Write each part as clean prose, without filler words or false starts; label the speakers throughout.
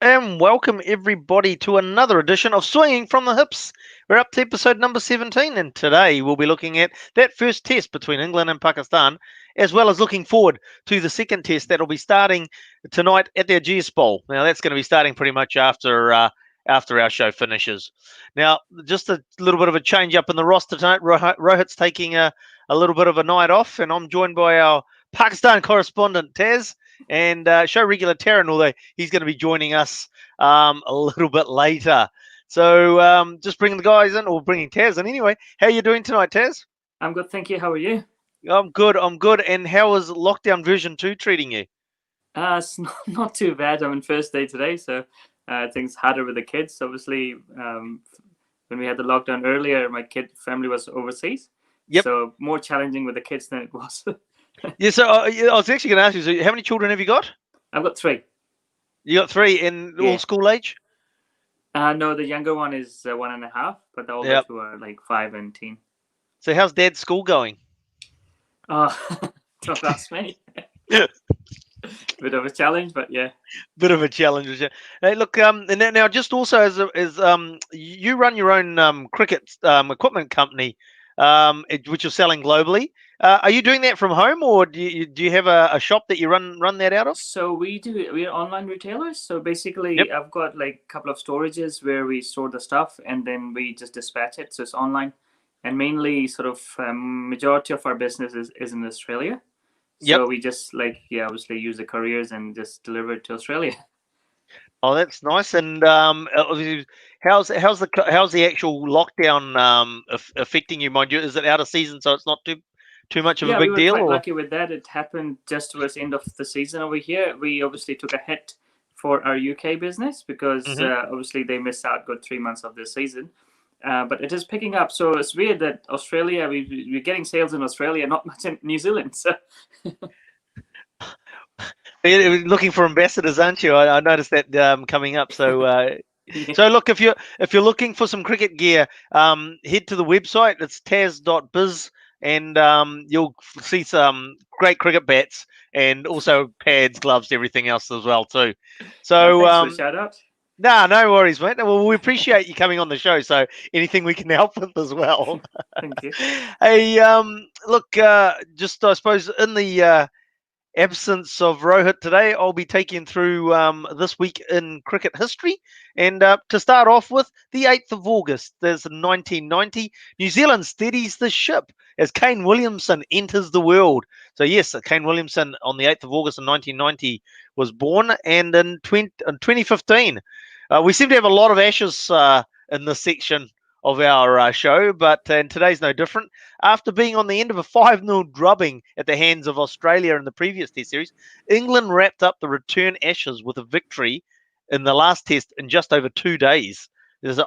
Speaker 1: And welcome everybody to another edition of Swinging from the Hips. We're up to episode number 17, and today we'll be looking at that first test between England and Pakistan, as well as looking forward to the second test that'll be starting tonight at the Ageas Bowl. Now, that's going to be starting pretty much after our show finishes. Now, just a little bit of a change up in the roster tonight. Rohit's taking a little bit of a night off, and I'm joined by our Pakistan correspondent, Taz, and show regular Taryn, although he's going to be joining us a little bit later. So just bringing the guys in, or bringing Taz in anyway. How are you doing tonight, Taz?
Speaker 2: I'm good, thank you. How are you?
Speaker 1: I'm good. And how is lockdown version 2 treating you?
Speaker 2: It's not too bad. I'm in first day today, so things harder with the kids. Obviously, when we had the lockdown earlier, my kid family was overseas.
Speaker 1: Yep.
Speaker 2: So more challenging with the kids than it was.
Speaker 1: Yeah, so I was actually going to ask you, so how many children have you got?
Speaker 2: I've got three.
Speaker 1: You got three in all school age?
Speaker 2: No, the younger one is 1.5, but the older two are like 5 and 10.
Speaker 1: So how's Dad's school going?
Speaker 2: Don't ask me. Bit of a challenge, but yeah.
Speaker 1: Bit of a challenge. Hey, look, now just also as you run your own cricket equipment company, which you're selling globally. Are you doing that from home, or do you have a shop that you run that out of?
Speaker 2: So we're online retailers. So basically, I've got like a couple of storages where we store the stuff and then we just dispatch it. So it's online, and mainly sort of majority of our business is in Australia. So we just obviously use the couriers and just deliver it to Australia.
Speaker 1: Oh, that's nice. And how's the actual lockdown affecting you? Mind you, is it out of season, so it's not too much of a big deal?
Speaker 2: We were quite lucky with that. It happened just towards the end of the season over here. We obviously took a hit for our UK business because obviously they missed out good 3 months of the season. But it is picking up. So it's weird that Australia, we're getting sales in Australia, not much in New Zealand. So
Speaker 1: you're looking for ambassadors, aren't you? I noticed that coming up. So so look, if you're looking for some cricket gear, head to the website. It's taz.biz, and you'll see some great cricket bats and also pads, gloves, everything else as well too. So
Speaker 2: thanks for the shout out.
Speaker 1: No worries, mate. Well, we appreciate you coming on the show. So anything we can help with as well.
Speaker 2: Thank you.
Speaker 1: Hey, look, just I suppose in the absence of Rohit today, I'll be taking through this week in cricket history. And to start off with, the 8th of August, there's 1990. New Zealand steadies the ship as Kane Williamson enters the world. So yes, Kane Williamson on the 8th of August in 1990 was born. And in 2015, we seem to have a lot of Ashes in this section of our show, and today's no different. After being on the end of a 5-0 drubbing at the hands of Australia in the previous Test series, England wrapped up the return Ashes with a victory in the last Test in just over 2 days.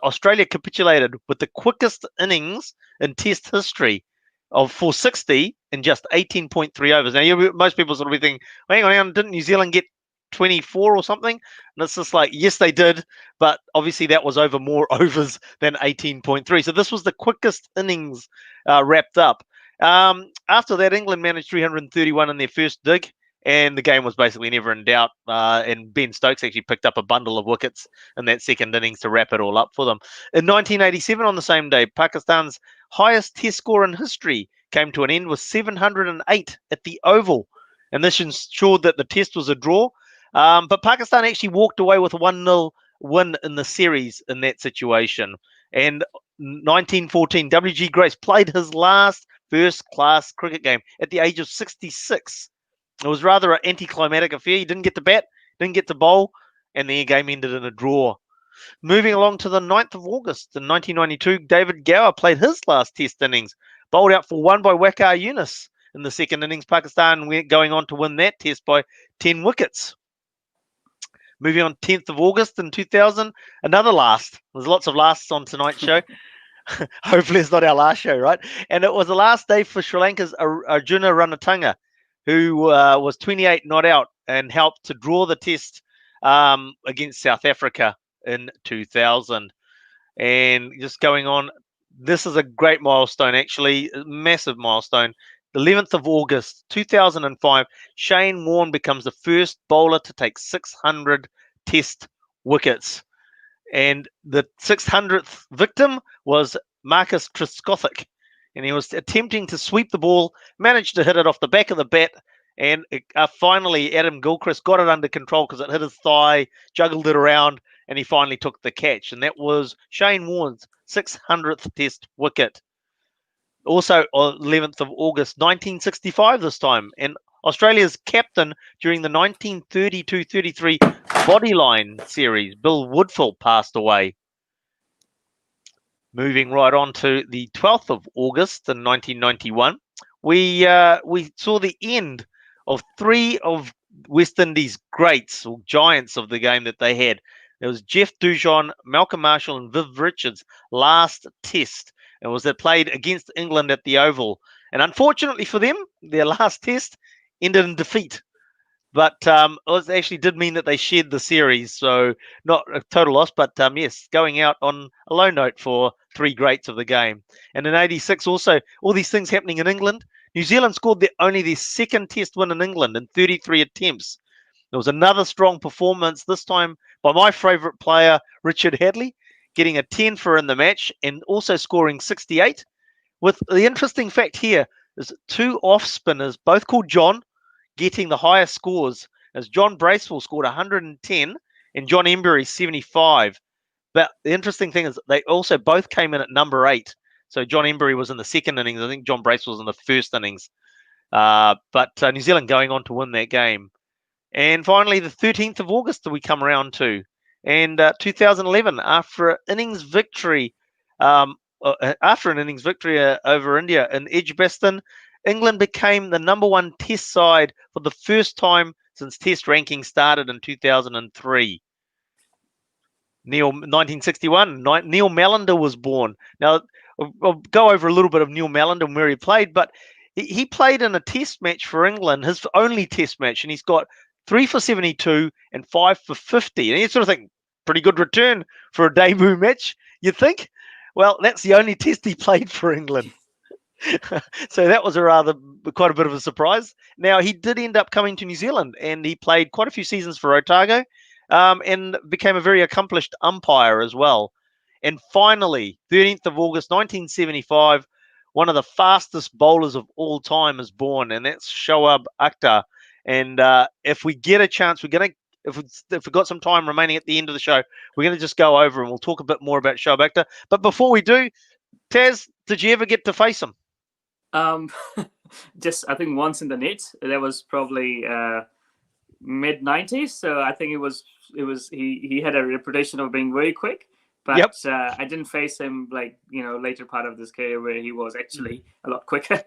Speaker 1: Australia capitulated with the quickest innings in Test history of 460 in just 18.3 overs. Now, most people sort of be thinking, hang on, didn't New Zealand get 24 or something? And it's just like, yes, they did, but obviously that was over more overs than 18.3. So this was the quickest innings wrapped up. After that, England managed 331 in their first dig, and the game was basically never in doubt. And Ben Stokes actually picked up a bundle of wickets in that second innings to wrap it all up for them. In 1987, on the same day, Pakistan's highest Test score in history came to an end with 708 at the Oval. And this ensured that the Test was a draw. But Pakistan actually walked away with a 1-0 win in the series in that situation. And 1914, W.G. Grace played his last first-class cricket game at the age of 66. It was rather an anticlimactic affair. He didn't get to bat, didn't get to bowl, and the game ended in a draw. Moving along to the 9th of August in 1992, David Gower played his last Test innings, bowled out for 1 by Waqar Younis. In the second innings, Pakistan went going on to win that Test by 10 wickets. Moving on 10th of August in 2000, another last. There's lots of lasts on tonight's show. Hopefully it's not our last show, right? And it was the last day for Sri Lanka's Arjuna Ranatunga, who was 28 not out and helped to draw the Test against South Africa in 2000. And just going on, this is a great milestone, actually, a massive milestone. The 11th of August, 2005, Shane Warne becomes the first bowler to take 600 Test wickets. And the 600th victim was Marcus Trescothick. And he was attempting to sweep the ball, managed to hit it off the back of the bat, and finally Adam Gilchrist got it under control because it hit his thigh, juggled it around, and he finally took the catch. And that was Shane Warne's 600th Test wicket. Also, 11th of August 1965 this time. And Australia's captain during the 1932-33 Bodyline series, Bill Woodfull, passed away. Moving right on to the 12th of August in 1991, we saw the end of three of West Indies' greats or giants of the game that they had. It was Jeff Dujon, Malcolm Marshall, and Viv Richards' last test. It was that played against England at the Oval. And unfortunately for them, their last test ended in defeat. But it actually did mean that they shared the series, so not a total loss, but yes, going out on a low note for three greats of the game. And in '86, also, all these things happening in England. New Zealand scored only their second test win in England in 33 attempts. There was another strong performance, this time by my favourite player, Richard Hadley, getting a 10 for in the match and also scoring 68. With the interesting fact here is two off spinners, both called John, getting the highest scores, as John Bracewell scored 110 and John Embury 75. But the interesting thing is they also both came in at number 8. So John Embury was in the second innings. I think John Bracewell was in the first innings. But New Zealand going on to win that game. And finally, the 13th of August we come around to. And 2011, after an innings victory over India in Edgbaston, England became the number one test side for the first time since test ranking started in 2003. 1961, Neil Mallender was born. Now, I'll go over a little bit of Neil Mallender and where he played, but he played in a test match for England, his only test match, and he's got 3 for 72 and 5 for 50. And you sort of think, pretty good return for a debut match, you'd think. Well, that's the only test he played for England. So that was quite a bit of a surprise. Now, he did end up coming to New Zealand, and he played quite a few seasons for Otago, and became a very accomplished umpire as well. And finally, 13th of August 1975, one of the fastest bowlers of all time is born, and that's Shoaib Akhtar. And if we get a chance, if we've got some time remaining at the end of the show, we're going to just go over and we'll talk a bit more about Shoaib Akhtar. But before we do, Taz, did you ever get to face him?
Speaker 2: Just I think once in the net. That was probably mid '90s. So I think he had a reputation of being very quick. But
Speaker 1: Yep.
Speaker 2: I didn't face him later part of this career where he was actually a lot quicker.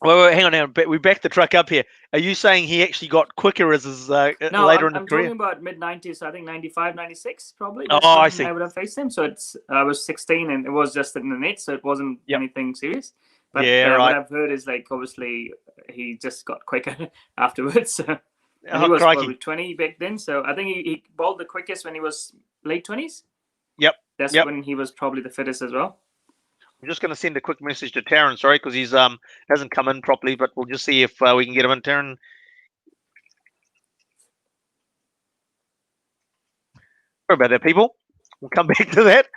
Speaker 1: Wait, hang on. We back the truck up here. Are you saying he actually got quicker as his later in his career?
Speaker 2: I'm talking about mid '90s. So I think 95, 96 probably.
Speaker 1: That's I see.
Speaker 2: I would have faced him. So I was 16 and it was just in the net, so it wasn't anything serious. But
Speaker 1: right.
Speaker 2: What I've heard is obviously he just got quicker afterwards. And he was
Speaker 1: crikey.
Speaker 2: probably 20 back then. So I think he bowled the quickest when he was late 20s.
Speaker 1: Yep.
Speaker 2: That's when he was probably the fittest as well.
Speaker 1: I'm just going to send a quick message to Taryn, sorry, because he's hasn't come in properly, but we'll just see if we can get him in. Taryn. Sorry about that, people. We'll come back to that.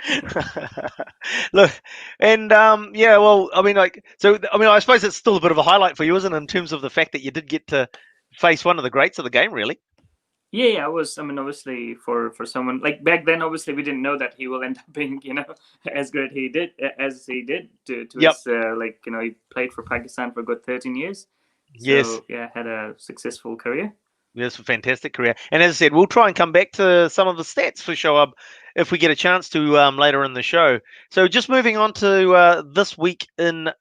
Speaker 1: Look, and well, I suppose it's still a bit of a highlight for you, isn't it, in terms of the fact that you did get to face one of the greats of the game, really?
Speaker 2: Yeah, I was. I mean, obviously, for someone like back then, obviously, we didn't know that he will end up being, as good as he did. To his, he played for Pakistan for a good 13 years. So,
Speaker 1: yes.
Speaker 2: Yeah, had a successful career.
Speaker 1: Yes, a fantastic career. And as I said, we'll try and come back to some of the stats for Shoaib if we get a chance to later in the show. So just moving on to this week in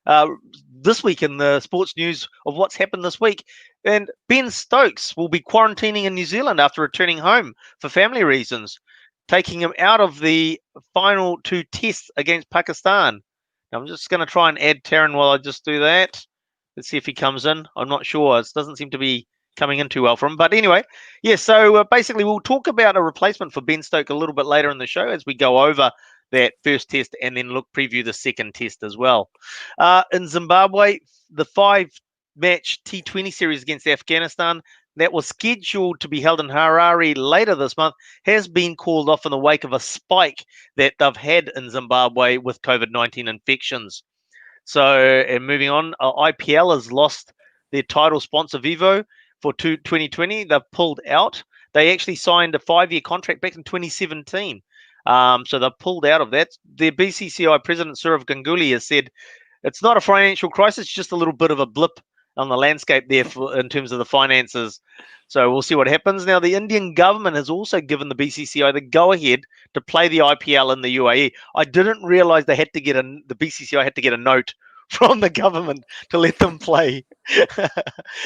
Speaker 1: the sports news of what's happened this week. And Ben Stokes will be quarantining in New Zealand after returning home for family reasons, taking him out of the final 2 tests against Pakistan. Now, I'm just going to try and add Taryn while I just do that. Let's see if he comes in. I'm not sure. It doesn't seem to be coming in too well for him. But anyway, so basically we'll talk about a replacement for Ben Stokes a little bit later in the show as we go over that first test and then preview the second test as well. In Zimbabwe, the 5-match T20 series against Afghanistan, that was scheduled to be held in Harare later this month has been called off in the wake of a spike that they've had in Zimbabwe with COVID-19 infections. So, and moving on, IPL has lost their title sponsor Vivo for 2020. They've pulled out. They actually signed a 5-year contract back in 2017. So they've pulled out of that. The BCCI president, Sourav Ganguly, has said it's not a financial crisis, just a little bit of a blip on the landscape there in terms of the finances. So we'll see what happens. Now, the Indian government has also given the BCCI the go-ahead to play the IPL in the UAE. I didn't realize the BCCI had to get a note from the government to let them play.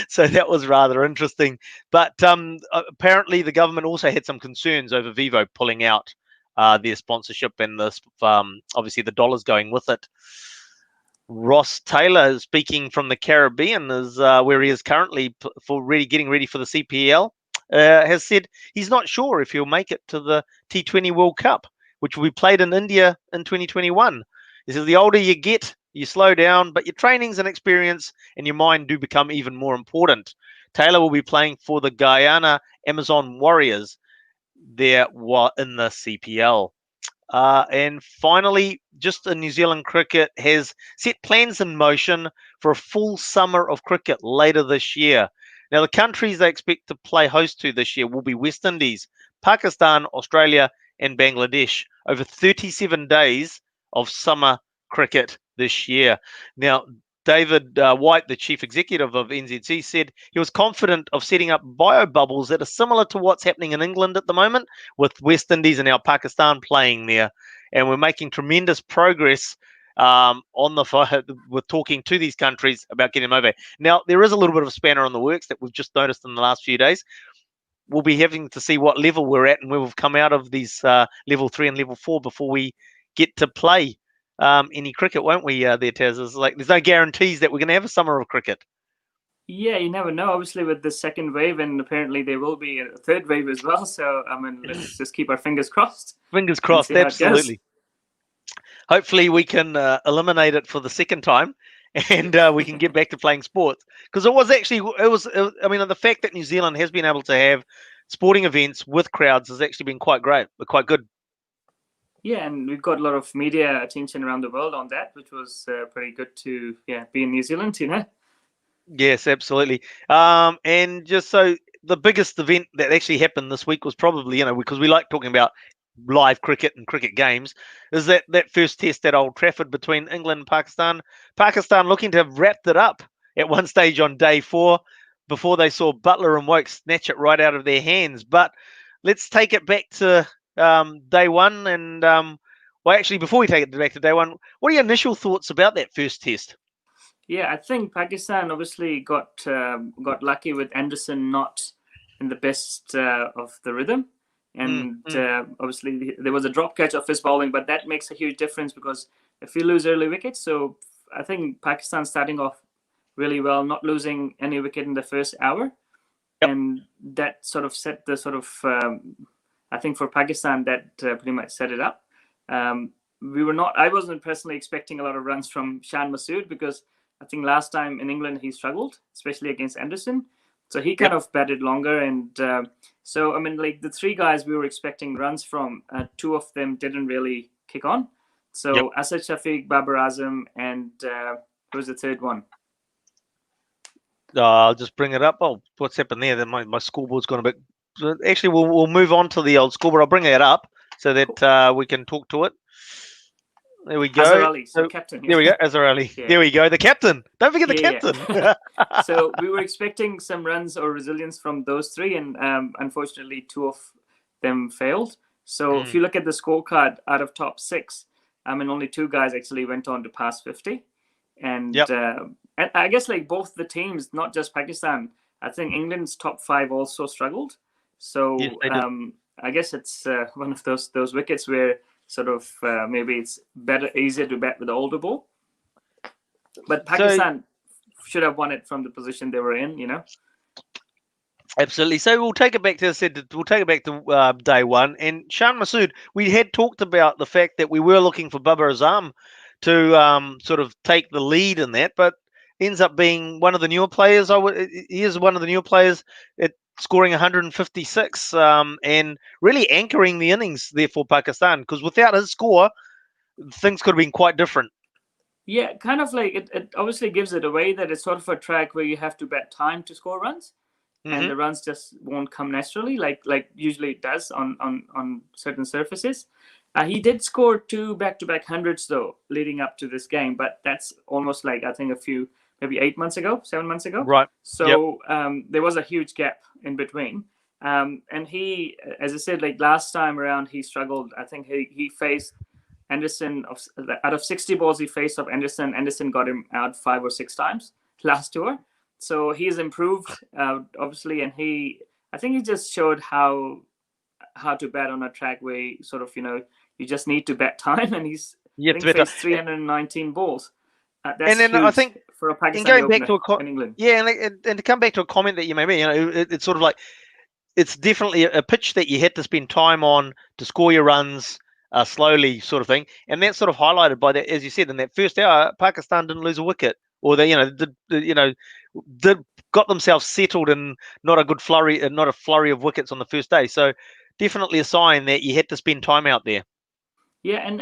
Speaker 1: So that was rather interesting. But apparently the government also had some concerns over Vivo pulling out their sponsorship and obviously the dollars going with it. Ross Taylor, speaking from the Caribbean, is where he is currently getting ready for the CPL, has said he's not sure if he'll make it to the T20 World Cup, which will be played in India in 2021. He says the older you get, you slow down, but your trainings and experience and your mind do become even more important. Taylor will be playing for the Guyana Amazon Warriors there in the CPL. And finally, just New Zealand cricket has set plans in motion for a full summer of cricket later this year. Now, the countries they expect to play host to this year will be West Indies, Pakistan, Australia, and Bangladesh over 37 days of summer cricket this year. Now, David White, the chief executive of NZC, said he was confident of setting up bio bubbles that are similar to what's happening in England at the moment, with West Indies and now Pakistan playing there. And we're making tremendous progress with talking to these countries about getting them over. Now, there is a little bit of a spanner on the works that we've just noticed in the last few days. We'll be having to see what level we're at and where we've come out of these level 3 and level 4 before we get to play any cricket, won't we, there, Taz? It's like there's no guarantees that we're going to have a summer of cricket.
Speaker 2: Yeah, you never know. Obviously, with the second wave, and apparently there will be a third wave as well. So, I mean, let's just keep our fingers crossed.
Speaker 1: Fingers crossed, absolutely. Hopefully, we can eliminate it for the second time, and we can get back to playing sports. Because I mean, the fact that New Zealand has been able to have sporting events with crowds has actually been quite great, quite good.
Speaker 2: Yeah, and we've got a lot of media attention around the world on that, which was pretty good to be in New Zealand, you know.
Speaker 1: Yes, absolutely. And just so the biggest event that actually happened this week was probably, because we like talking about live cricket and cricket games, is that first test at Old Trafford between England and Pakistan. Pakistan looking to have wrapped it up at one stage on day 4 before they saw Butler and Woke snatch it right out of their hands. But let's take it back to day 1. And well, actually, before we take it back to day 1, what are your initial thoughts about that first test?
Speaker 2: Yeah, I think Pakistan obviously got lucky with Anderson not in the best of the rhythm. And obviously there was a drop catch of his bowling, but that makes a huge difference because if you lose early wickets, so I think Pakistan starting off really well, not losing any wicket in the first hour. Yep. And that sort of set the sort of, I think for Pakistan, that pretty much set it up. I wasn't personally expecting a lot of runs from Shan Masood because I think last time in England he struggled, especially against Anderson. So he kind of batted longer. And so, I mean, like the 3 guys we were expecting runs from, 2 of them didn't really kick on. So Asad Shafiq, Babar Azam, and who was the third one?
Speaker 1: I'll just bring it up. Oh, what's happened there? My scoreboard's gone a bit. Actually, we'll move on to the old scoreboard. I'll bring that up so that we can talk to it. There we go.
Speaker 2: Azhar Ali, so captain.
Speaker 1: There we go, Azhar Ali. Yeah. There we go, the captain. Don't forget the captain.
Speaker 2: Yeah. So we were expecting some runs or resilience from those 3, and unfortunately 2 of them failed. So if you look at the scorecard, out of top 6, I mean, only 2 guys actually went on to pass 50. And and I guess like both the teams, not just Pakistan, I think England's top 5 also struggled. So yes, I guess it's one of those wickets where sort of maybe it's easier to bat with the older ball. But Pakistan should have won it from the position they were in, you know.
Speaker 1: Absolutely. So we'll take it back to day 1. And Shan Masood, we had talked about the fact that we were looking for Babar Azam to sort of take the lead in that, but ends up being one of the newer players. He is one of the newer players. scoring 156 and really anchoring the innings there for Pakistan. Because without his score, things could have been quite different.
Speaker 2: Yeah, kind of like it obviously gives it away that it's sort of a track where you have to bet time to score runs, and
Speaker 1: Mm-hmm.
Speaker 2: the runs just won't come naturally like usually it does on certain surfaces. He did score two back-to-back hundreds though leading up to this game, but that's almost like I think a few maybe 8 months ago, 7 months ago.
Speaker 1: Right. Yep.
Speaker 2: So there was a huge gap in between. And he, as I said, like last time around, he struggled. I think he faced Anderson out of 60 balls he faced of Anderson. Anderson got him out 5 or 6 times last tour. So he's improved, obviously, and I think he just showed how to bet on a track where sort of you just need to bet time, and he's
Speaker 1: You
Speaker 2: I
Speaker 1: have to
Speaker 2: think
Speaker 1: better.
Speaker 2: faced 319 balls.
Speaker 1: And
Speaker 2: That's
Speaker 1: then I
Speaker 2: huge
Speaker 1: think,
Speaker 2: for a
Speaker 1: and
Speaker 2: Pakistani
Speaker 1: going back
Speaker 2: opener
Speaker 1: to
Speaker 2: in England.
Speaker 1: yeah, and to come back to a comment that you made, it's sort of like it's definitely a pitch that you had to spend time on to score your runs slowly, sort of thing. And that's sort of highlighted by that, as you said, in that first hour, Pakistan didn't lose a wicket, or they, did got themselves settled in not a good flurry, not a flurry of wickets on the first day. So definitely a sign that you had to spend time out there.
Speaker 2: Yeah, and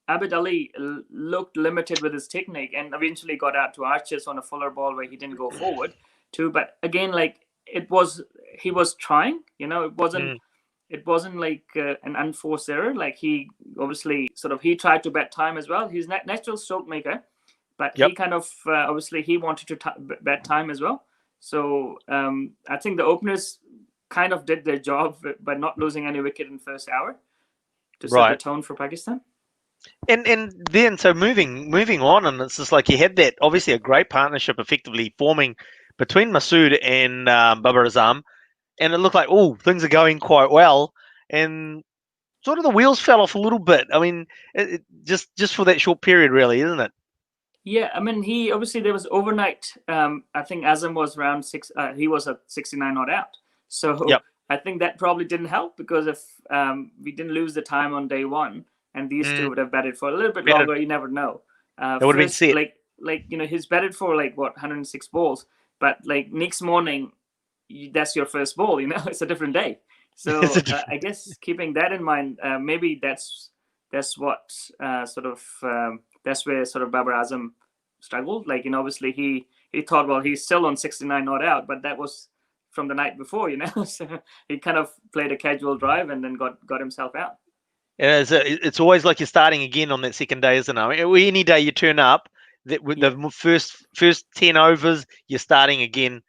Speaker 2: Abid Ali looked limited with his technique, and eventually got out to Archers on a fuller ball where he didn't go forward too. But again, like he was trying.
Speaker 1: Mm,
Speaker 2: It wasn't like an unforced error. Like he obviously he tried to bet time as well. He's natural stroke maker, but
Speaker 1: yep.
Speaker 2: he kind of obviously he wanted to bet time as well. So I think the openers kind of did their job by not losing any wicket in first hour to set the
Speaker 1: Right.
Speaker 2: tone for Pakistan.
Speaker 1: And then so moving on, and it's just like you had that obviously a great partnership effectively forming between Masood and Babar Azam, and it looked like things are going quite well, and sort of the wheels fell off a little bit. I mean, just for that short period, really, isn't it?
Speaker 2: Yeah, I mean, he obviously there was overnight. I think Azam was around six. He was at 69 not out. So
Speaker 1: Yep.
Speaker 2: I think that probably didn't help because if we didn't lose the time on day one, and these two
Speaker 1: Mm,
Speaker 2: would have batted for a little bit
Speaker 1: better.
Speaker 2: longer, you never know.
Speaker 1: It would have been
Speaker 2: First,
Speaker 1: set.
Speaker 2: he's batted for like what 106 balls, but like next morning, that's your first ball. It's a different day.
Speaker 1: It's
Speaker 2: So
Speaker 1: a different.
Speaker 2: I guess keeping that in mind, maybe that's what that's where sort of Babar Azam struggled. Like, obviously he thought, well, he's still on 69 not out, but that was from the night before. So he kind of played a casual drive and then got himself out.
Speaker 1: It's always like you're starting again on that second day, isn't it? I mean, any day you turn up, that with
Speaker 2: Yeah.
Speaker 1: the first 10 overs, you're starting again,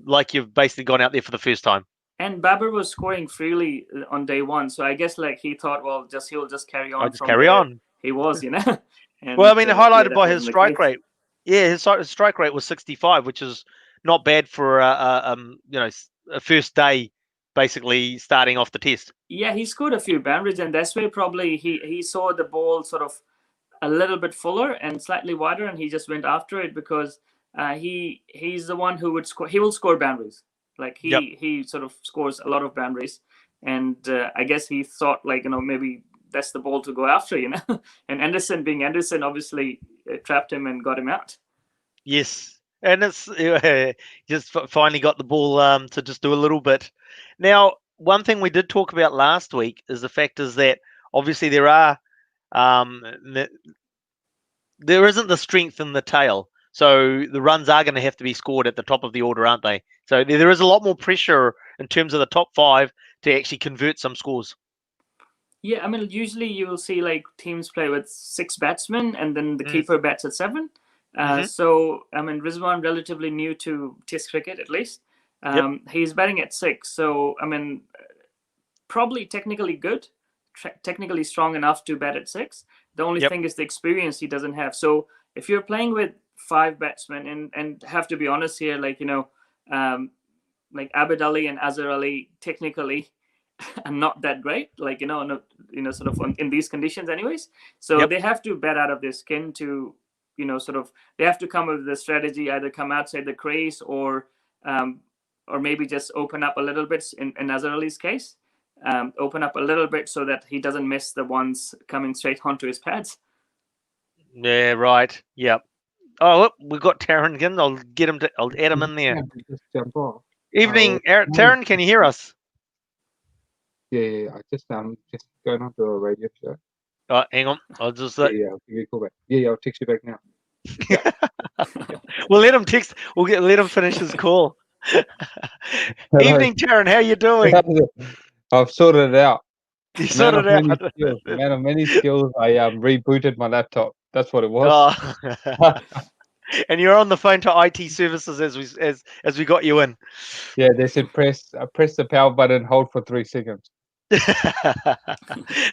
Speaker 1: like you've basically gone out there for the first time.
Speaker 2: And Babar was scoring freely on day one, so I guess like he thought, well, he'll just carry
Speaker 1: I
Speaker 2: on
Speaker 1: just
Speaker 2: from
Speaker 1: carry
Speaker 2: where
Speaker 1: on.
Speaker 2: he was.
Speaker 1: Well,
Speaker 2: And
Speaker 1: I mean,
Speaker 2: yeah,
Speaker 1: highlighted
Speaker 2: that
Speaker 1: by his
Speaker 2: wasn't the
Speaker 1: strike
Speaker 2: case.
Speaker 1: rate. Yeah, his strike rate was 65, which is not bad for a first day, basically starting off the test.
Speaker 2: Yeah, he scored a few boundaries, and that's where probably he saw the ball sort of a little bit fuller and slightly wider, and he just went after it because he's the one who would score. He will score boundaries. Like
Speaker 1: Yep.
Speaker 2: he sort of scores a lot of boundaries, and I guess he thought like maybe that's the ball to go after. And Anderson, being Anderson, obviously trapped him and got him out.
Speaker 1: Yes, and it's just finally got the ball to just do a little bit. Now, one thing we did talk about last week is the fact is that obviously um, there isn't the strength in the tail, so the runs are going to have to be scored at the top of the order, aren't they? So there is a lot more pressure in terms of the top five to actually convert some scores.
Speaker 2: Yeah, I mean, usually you will see like teams play with six batsmen and then the
Speaker 1: Mm,
Speaker 2: keeper bats at seven.
Speaker 1: hmm
Speaker 2: So, I mean, Rizwan, relatively new to Test cricket at least.
Speaker 1: Yep.
Speaker 2: He's batting at six. So, I mean, probably technically good, technically strong enough to bat at six. The only
Speaker 1: Yep.
Speaker 2: thing is the experience he doesn't have. So, if you're playing with five batsmen and have to be honest here, like Abid Ali and Azhar Ali, technically and not that great, like no, sort of in these conditions, anyways. So
Speaker 1: Yep.
Speaker 2: they have to bet out of their skin to, sort of they have to come up with a strategy, either come outside the crease um, or maybe just open up a little bit in Azhar Ali's case, open up a little bit so that he doesn't miss the ones coming straight onto his pads.
Speaker 1: Yeah. Right. Yep. Oh, look, we've got Taryn again. I'll get him. I'll add him in there.
Speaker 3: Yeah, just jump off.
Speaker 1: Evening,
Speaker 3: Morning.
Speaker 1: Taryn. Can you hear us?
Speaker 3: Yeah. I just going on to a radio show.
Speaker 1: Hang on. I'll just.
Speaker 3: Yeah. I'll give you a call back. Yeah. I'll text you back now. Yeah.
Speaker 1: We'll let him text. Let him finish his call.
Speaker 3: Hello.
Speaker 1: Evening, Taryn. How you doing?
Speaker 3: I've sorted it out.
Speaker 1: You
Speaker 3: Man of
Speaker 1: sorted
Speaker 3: many
Speaker 1: out.
Speaker 3: skills. Man of many skills. I rebooted my laptop. That's what it was.
Speaker 1: Oh. And you're on the phone to IT services as we got you in.
Speaker 3: Yeah. They said press the power button, hold for 3 seconds.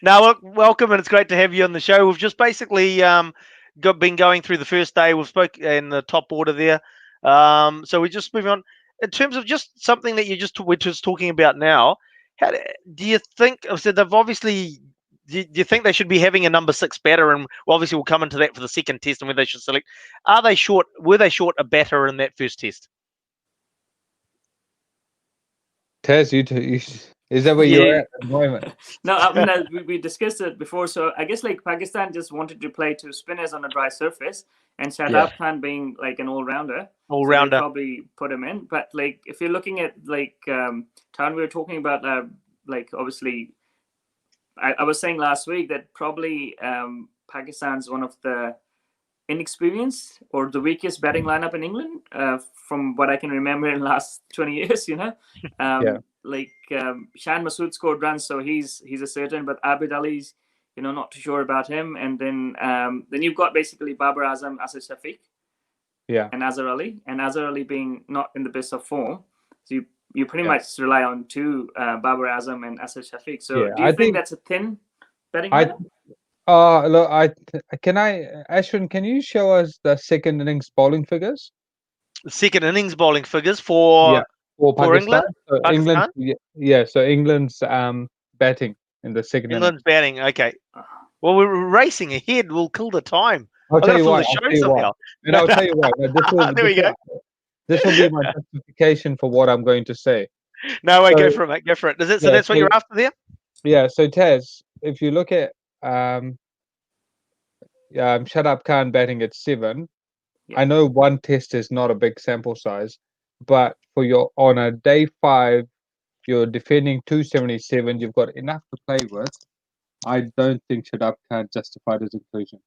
Speaker 1: Now, look, welcome, and it's great to have you on the show. We've just basically been going through the first day. We've spoke in the top order there. So we're just moving on in terms of just something that we're just talking about now. How do you think? So they've obviously. Do you think they should be having a number 6 batter? And obviously, we'll come into that for the second test and where they should select. Are they short? Were they short a batter in that first test?
Speaker 3: Taz, is that where you're at the moment?
Speaker 2: No, I mean, we discussed it before. So I guess like Pakistan just wanted to play 2 spinners on a dry surface, and Shadab Khan being like an all-rounder, so they probably put him in. But like if you're looking at like Town, we were talking about like obviously, I was saying last week that probably Pakistan's one of the inexperienced or the weakest batting lineup in England from what I can remember in the last 20 years, like Shan Masood scored runs, so he's a certain, but Abid Ali's, not too sure about him. And then you've got basically Babar Azam, Asad Shafiq, and Azhar Ali being not in the best of form. So you pretty much rely on 2 Babar Azam and Asad Shafiq. So do you think that's a thin batting lineup?
Speaker 3: Look, Ashwin, can you show us the second innings bowling figures?
Speaker 1: Second innings bowling figures for
Speaker 3: Pakistan.
Speaker 1: England.
Speaker 3: So England's batting in the second innings.
Speaker 1: England's batting. Okay. Well, we're racing ahead. We'll kill the time.
Speaker 3: I'll tell you why. And I'll tell you why.
Speaker 1: There we go.
Speaker 3: This will be my justification for what I'm going to say.
Speaker 1: No way, go for it, mate. Go for it. Is it so? That's what you're after there.
Speaker 3: Yeah. So Taz, if you look at Shadab Khan batting at 7. I know 1 test is not a big sample size, but on a day 5, you're defending 277. You've got enough to play with. I don't think Shadab Khan justified his inclusion.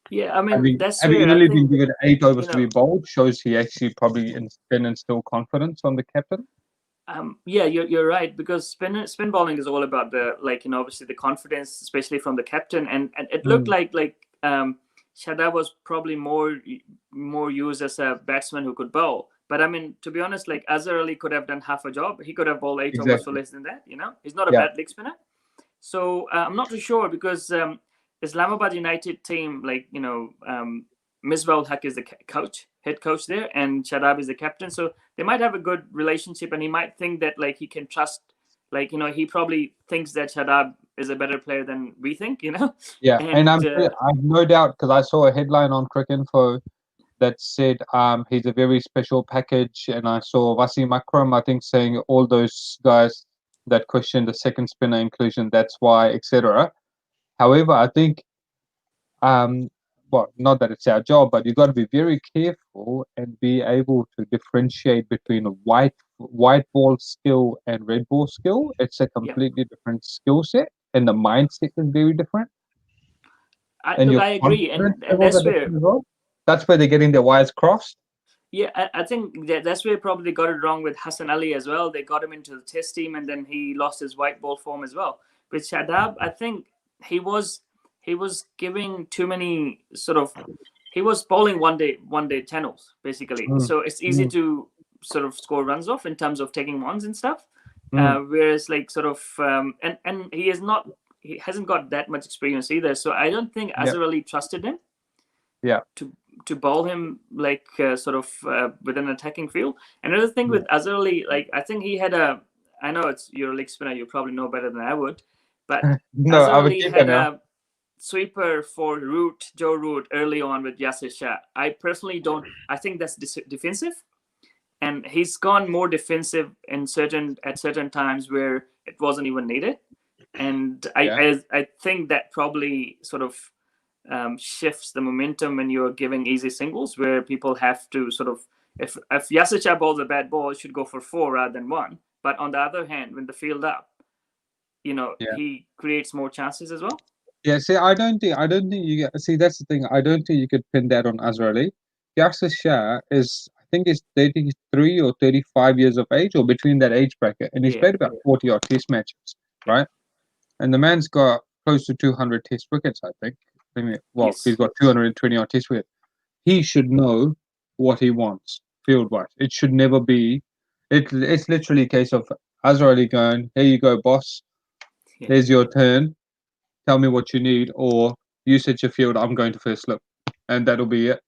Speaker 2: Yeah, I mean that's
Speaker 3: having only been given 8 overs to be bowled shows he actually probably can instill confidence on the captain.
Speaker 2: Yeah, you're right, because spin bowling is all about the obviously the confidence, especially from the captain, and it looked like Shadab was probably more used as a batsman who could bowl. But I mean, to be honest, like Azhar Ali could have done half a job. He could have bowled 8 overs for less than that. He's not a bad leg spinner. So I'm not too sure, because Islamabad United team, Misbah-ul Haq is the head coach there, and Shadab is the captain. So they might have a good relationship, and he might think that he can trust, he probably thinks that Shadab is a better player than we think,
Speaker 3: Yeah, and I've no doubt, because I saw a headline on Cricinfo that said he's a very special package, and I saw Wasim Akram, I think, saying all those guys that questioned the second spinner inclusion, that's why, etc. However, I think not that it's our job, but you've got to be very careful and be able to differentiate between a white ball skill and red ball skill. It's a completely different skill set, and the mindset is very different.
Speaker 2: I agree, and
Speaker 3: that's where they're getting their wires crossed.
Speaker 2: Yeah, I think that's where probably they got it wrong with Hassan Ali as well. They got him into the test team, and then he lost his white ball form as well. With Shadab, I think he was giving too many he was bowling one day channels basically. So it's easy to sort of score runs off in terms of taking ones and stuff. Whereas and he hasn't got that much experience either. So I don't think Azhar Ali trusted him.
Speaker 3: Yeah.
Speaker 2: To bowl him with an attacking field. Another thing with Azhar Ali, I think he had I know it's your leg spinner, you probably know better than I would, but
Speaker 3: no,
Speaker 2: Azhar Ali had a sweeper for Joe Root early on with Yasir Shah. I personally don't. I think that's defensive, and he's gone more defensive at certain times where it wasn't even needed. And I think that probably sort of shifts the momentum when you're giving easy singles, where people have to If Yasucha bowls a bad ball, it should go for 4 rather than 1. But on the other hand, when the field up, he creates more chances as well.
Speaker 3: Yeah, see, I don't think you get. See, that's the thing. I don't think you could pin that on Azhar Ali. Yasser Shah is, I think, he's 33 or 35 years of age, or between that age bracket, and he's played about 40 odd Test matches, right? And the man's got close to 200 Test wickets, I think. He's got 220 odd Test wickets. He should know what he wants field-wise. It should never be. It's literally a case of Azhar Ali going, "Here you go, boss. There's your turn. Tell me what you need, or you set your field. I'm going to first slip, and that'll be it."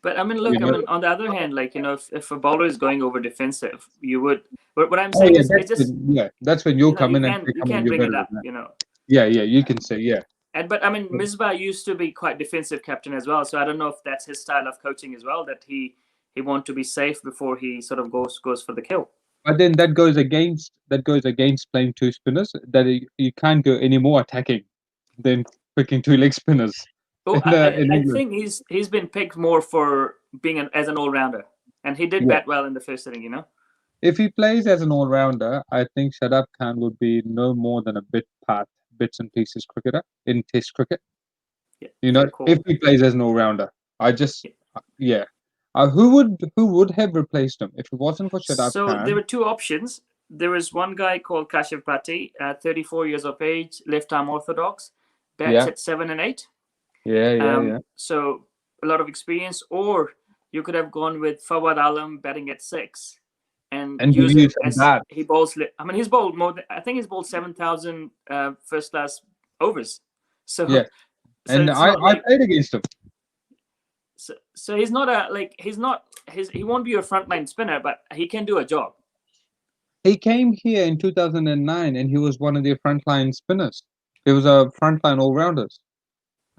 Speaker 2: But I mean, look. On the other hand, like if a bowler is going over defensive, you would. But what I'm saying is,
Speaker 3: that's when you'll come in and
Speaker 2: you can bring it up.
Speaker 3: Yeah, you can say
Speaker 2: But I mean, Misbah used to be quite defensive captain as well, so I don't know if that's his style of coaching as well. That he want to be safe before he sort of goes for the kill.
Speaker 3: But then that goes against playing 2 spinners. That you can't go any more attacking than picking 2 leg spinners.
Speaker 2: Oh, I think he's been picked more for being as an all-rounder, and he did bat well in the first inning.
Speaker 3: If he plays as an all-rounder, I think Shadab Khan would be no more than a bits and pieces cricketer in Test cricket.
Speaker 2: Cool.
Speaker 3: If he plays as an all-rounder, who would have replaced him if it wasn't for Shadab Khan?
Speaker 2: So there were 2 options. There was one guy called Kashif Bhatti, 34 years of age, left-arm orthodox, bats at 7 and 8.
Speaker 3: Yeah.
Speaker 2: So a lot of experience. Or you could have gone with Fawad Alam batting at 6 and use it as that. He bowls. I mean, he's bowled more. I think he's bowled 7,000 first-class overs. So
Speaker 3: yeah, and I played against him.
Speaker 2: So he's not he won't be a frontline spinner, but he can do a job.
Speaker 3: He came here in 2009, and he was one of their frontline spinners. He was a frontline all-rounders.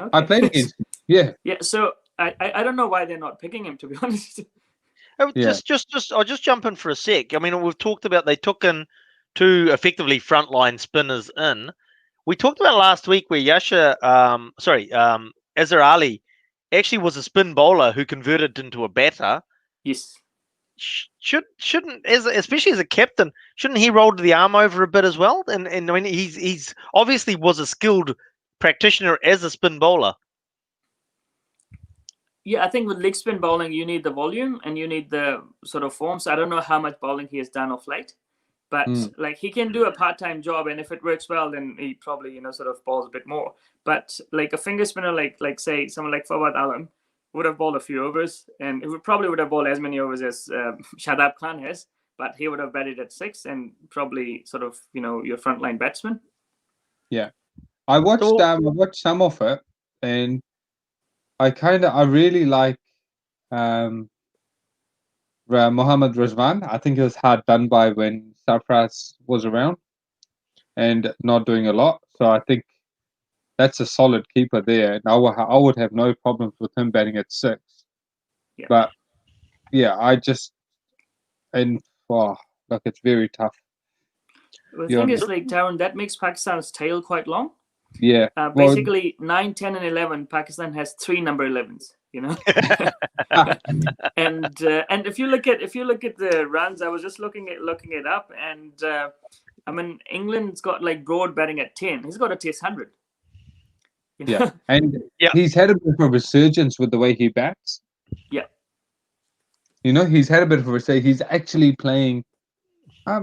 Speaker 2: Okay.
Speaker 3: I played against him. Yeah.
Speaker 2: Yeah. So I don't know why they're not picking him, to be honest.
Speaker 1: I'll just jump in for a sec. I mean, we've talked about they took in 2 effectively frontline spinners in. We talked about last week where Azhar Ali actually was a spin bowler who converted into a batter.
Speaker 2: Yes.
Speaker 1: Shouldn't, especially as a captain, shouldn't he roll the arm over a bit as well? And I mean, he's obviously was a skilled practitioner as a spin bowler.
Speaker 2: Yeah, I think with leg spin bowling, you need the volume and you need the sort of form. So I don't know how much bowling he has done of late, but he can do a part-time job, and if it works well, then he probably sort of bowls a bit more. But like a finger spinner, like say someone like Fawad Alam would have bowled a few overs, and it probably would have bowled as many overs as Shadab Khan has, but he would have batted at 6 and probably sort of your frontline batsman.
Speaker 3: Yeah. I watched some of it, and I really like Mohammad Rizwan. I think it was hard done by when Sarfraz was around and not doing a lot. So I think that's a solid keeper there, and I would have no problems with him batting at 6.
Speaker 2: Yeah.
Speaker 3: But yeah, it's very tough.
Speaker 2: The thing is, Taran, that makes Pakistan's tail quite long.
Speaker 3: Yeah.
Speaker 2: Basically, 9, 10, and 11, Pakistan has 3 number 11s. And if you look at the runs, I was just looking it up, and I mean, England's got Broad batting at 10. He's got a Test 100.
Speaker 3: Yeah, and he's had a bit of a resurgence with the way he bats.
Speaker 2: Yeah.
Speaker 3: He's had a bit of a resurgence. He's actually playing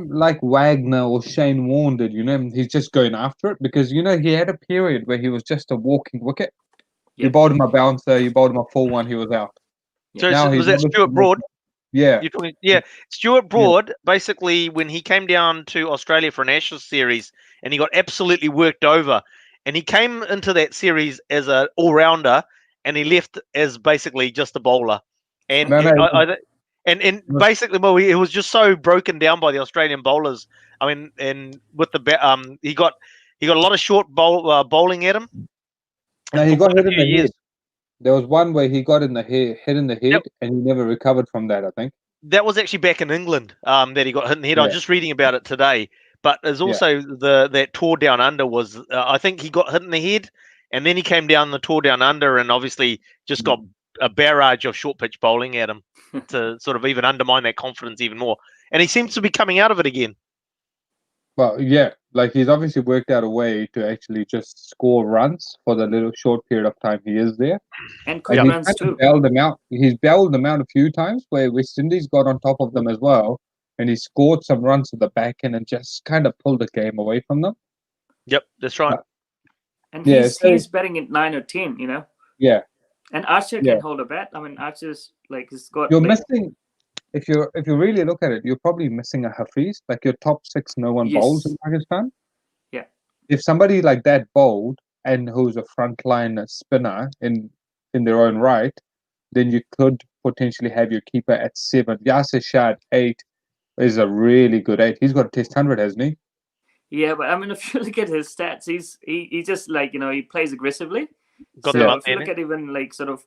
Speaker 3: like Wagner or Shane Warne did, he's just going after it because, he had a period where he was just a walking wicket. You bowled him a bouncer, you bowled him a full one, he was out.
Speaker 1: So was that Stuart Broad?
Speaker 3: Yeah.
Speaker 1: Stuart Broad, basically, when he came down to Australia for an Ashes series and he got absolutely worked over, and he came into that series as an all-rounder and he left as basically just a bowler. And And basically, he was just so broken down by the Australian bowlers. I mean, and with the he got a lot of short bowling at him.
Speaker 3: No, he got hit in the head. There was one where he got hit in the head, and he never recovered from that, I think.
Speaker 1: That was actually back in England. That he got hit in the head. I was just reading about it today. But there's also that tour down under I think he got hit in the head, and then he came down the tour down under, and obviously just got a barrage of short pitch bowling at him to sort of even undermine that confidence even more. And he seems to be coming out of it again.
Speaker 3: Well, yeah, like he's obviously worked out a way to actually just score runs for the little short period of time he is there.
Speaker 2: And quick
Speaker 3: he's
Speaker 2: runs
Speaker 3: kind
Speaker 2: too.
Speaker 3: of bailed them out. He's bailed them out a few times where West Indies got on top of them as well, and he scored some runs at the back end and just kind of pulled the game away from them.
Speaker 1: Yep, that's right.
Speaker 2: And
Speaker 3: Yeah,
Speaker 2: he's betting at 9 or 10, you know.
Speaker 3: Yeah.
Speaker 2: And Archer
Speaker 3: Yeah.
Speaker 2: can hold a bat. I mean, Archer's like he's got.
Speaker 3: You're
Speaker 2: like,
Speaker 3: missing if you really look at it, you're probably missing a Hafiz. Like your top 6, no one
Speaker 2: Yes.
Speaker 3: bowls in Pakistan.
Speaker 2: Yeah.
Speaker 3: If somebody like that bowled and who's a frontline spinner in their own right, then you could potentially have your keeper at 7. Yasir Shah at 8 is a really good 8. He's got a test 100, hasn't he?
Speaker 2: Yeah, but I mean, if you look at his stats, he just like he plays aggressively.
Speaker 1: Got
Speaker 2: so
Speaker 1: them up
Speaker 2: if you
Speaker 1: there,
Speaker 2: look at even like sort of,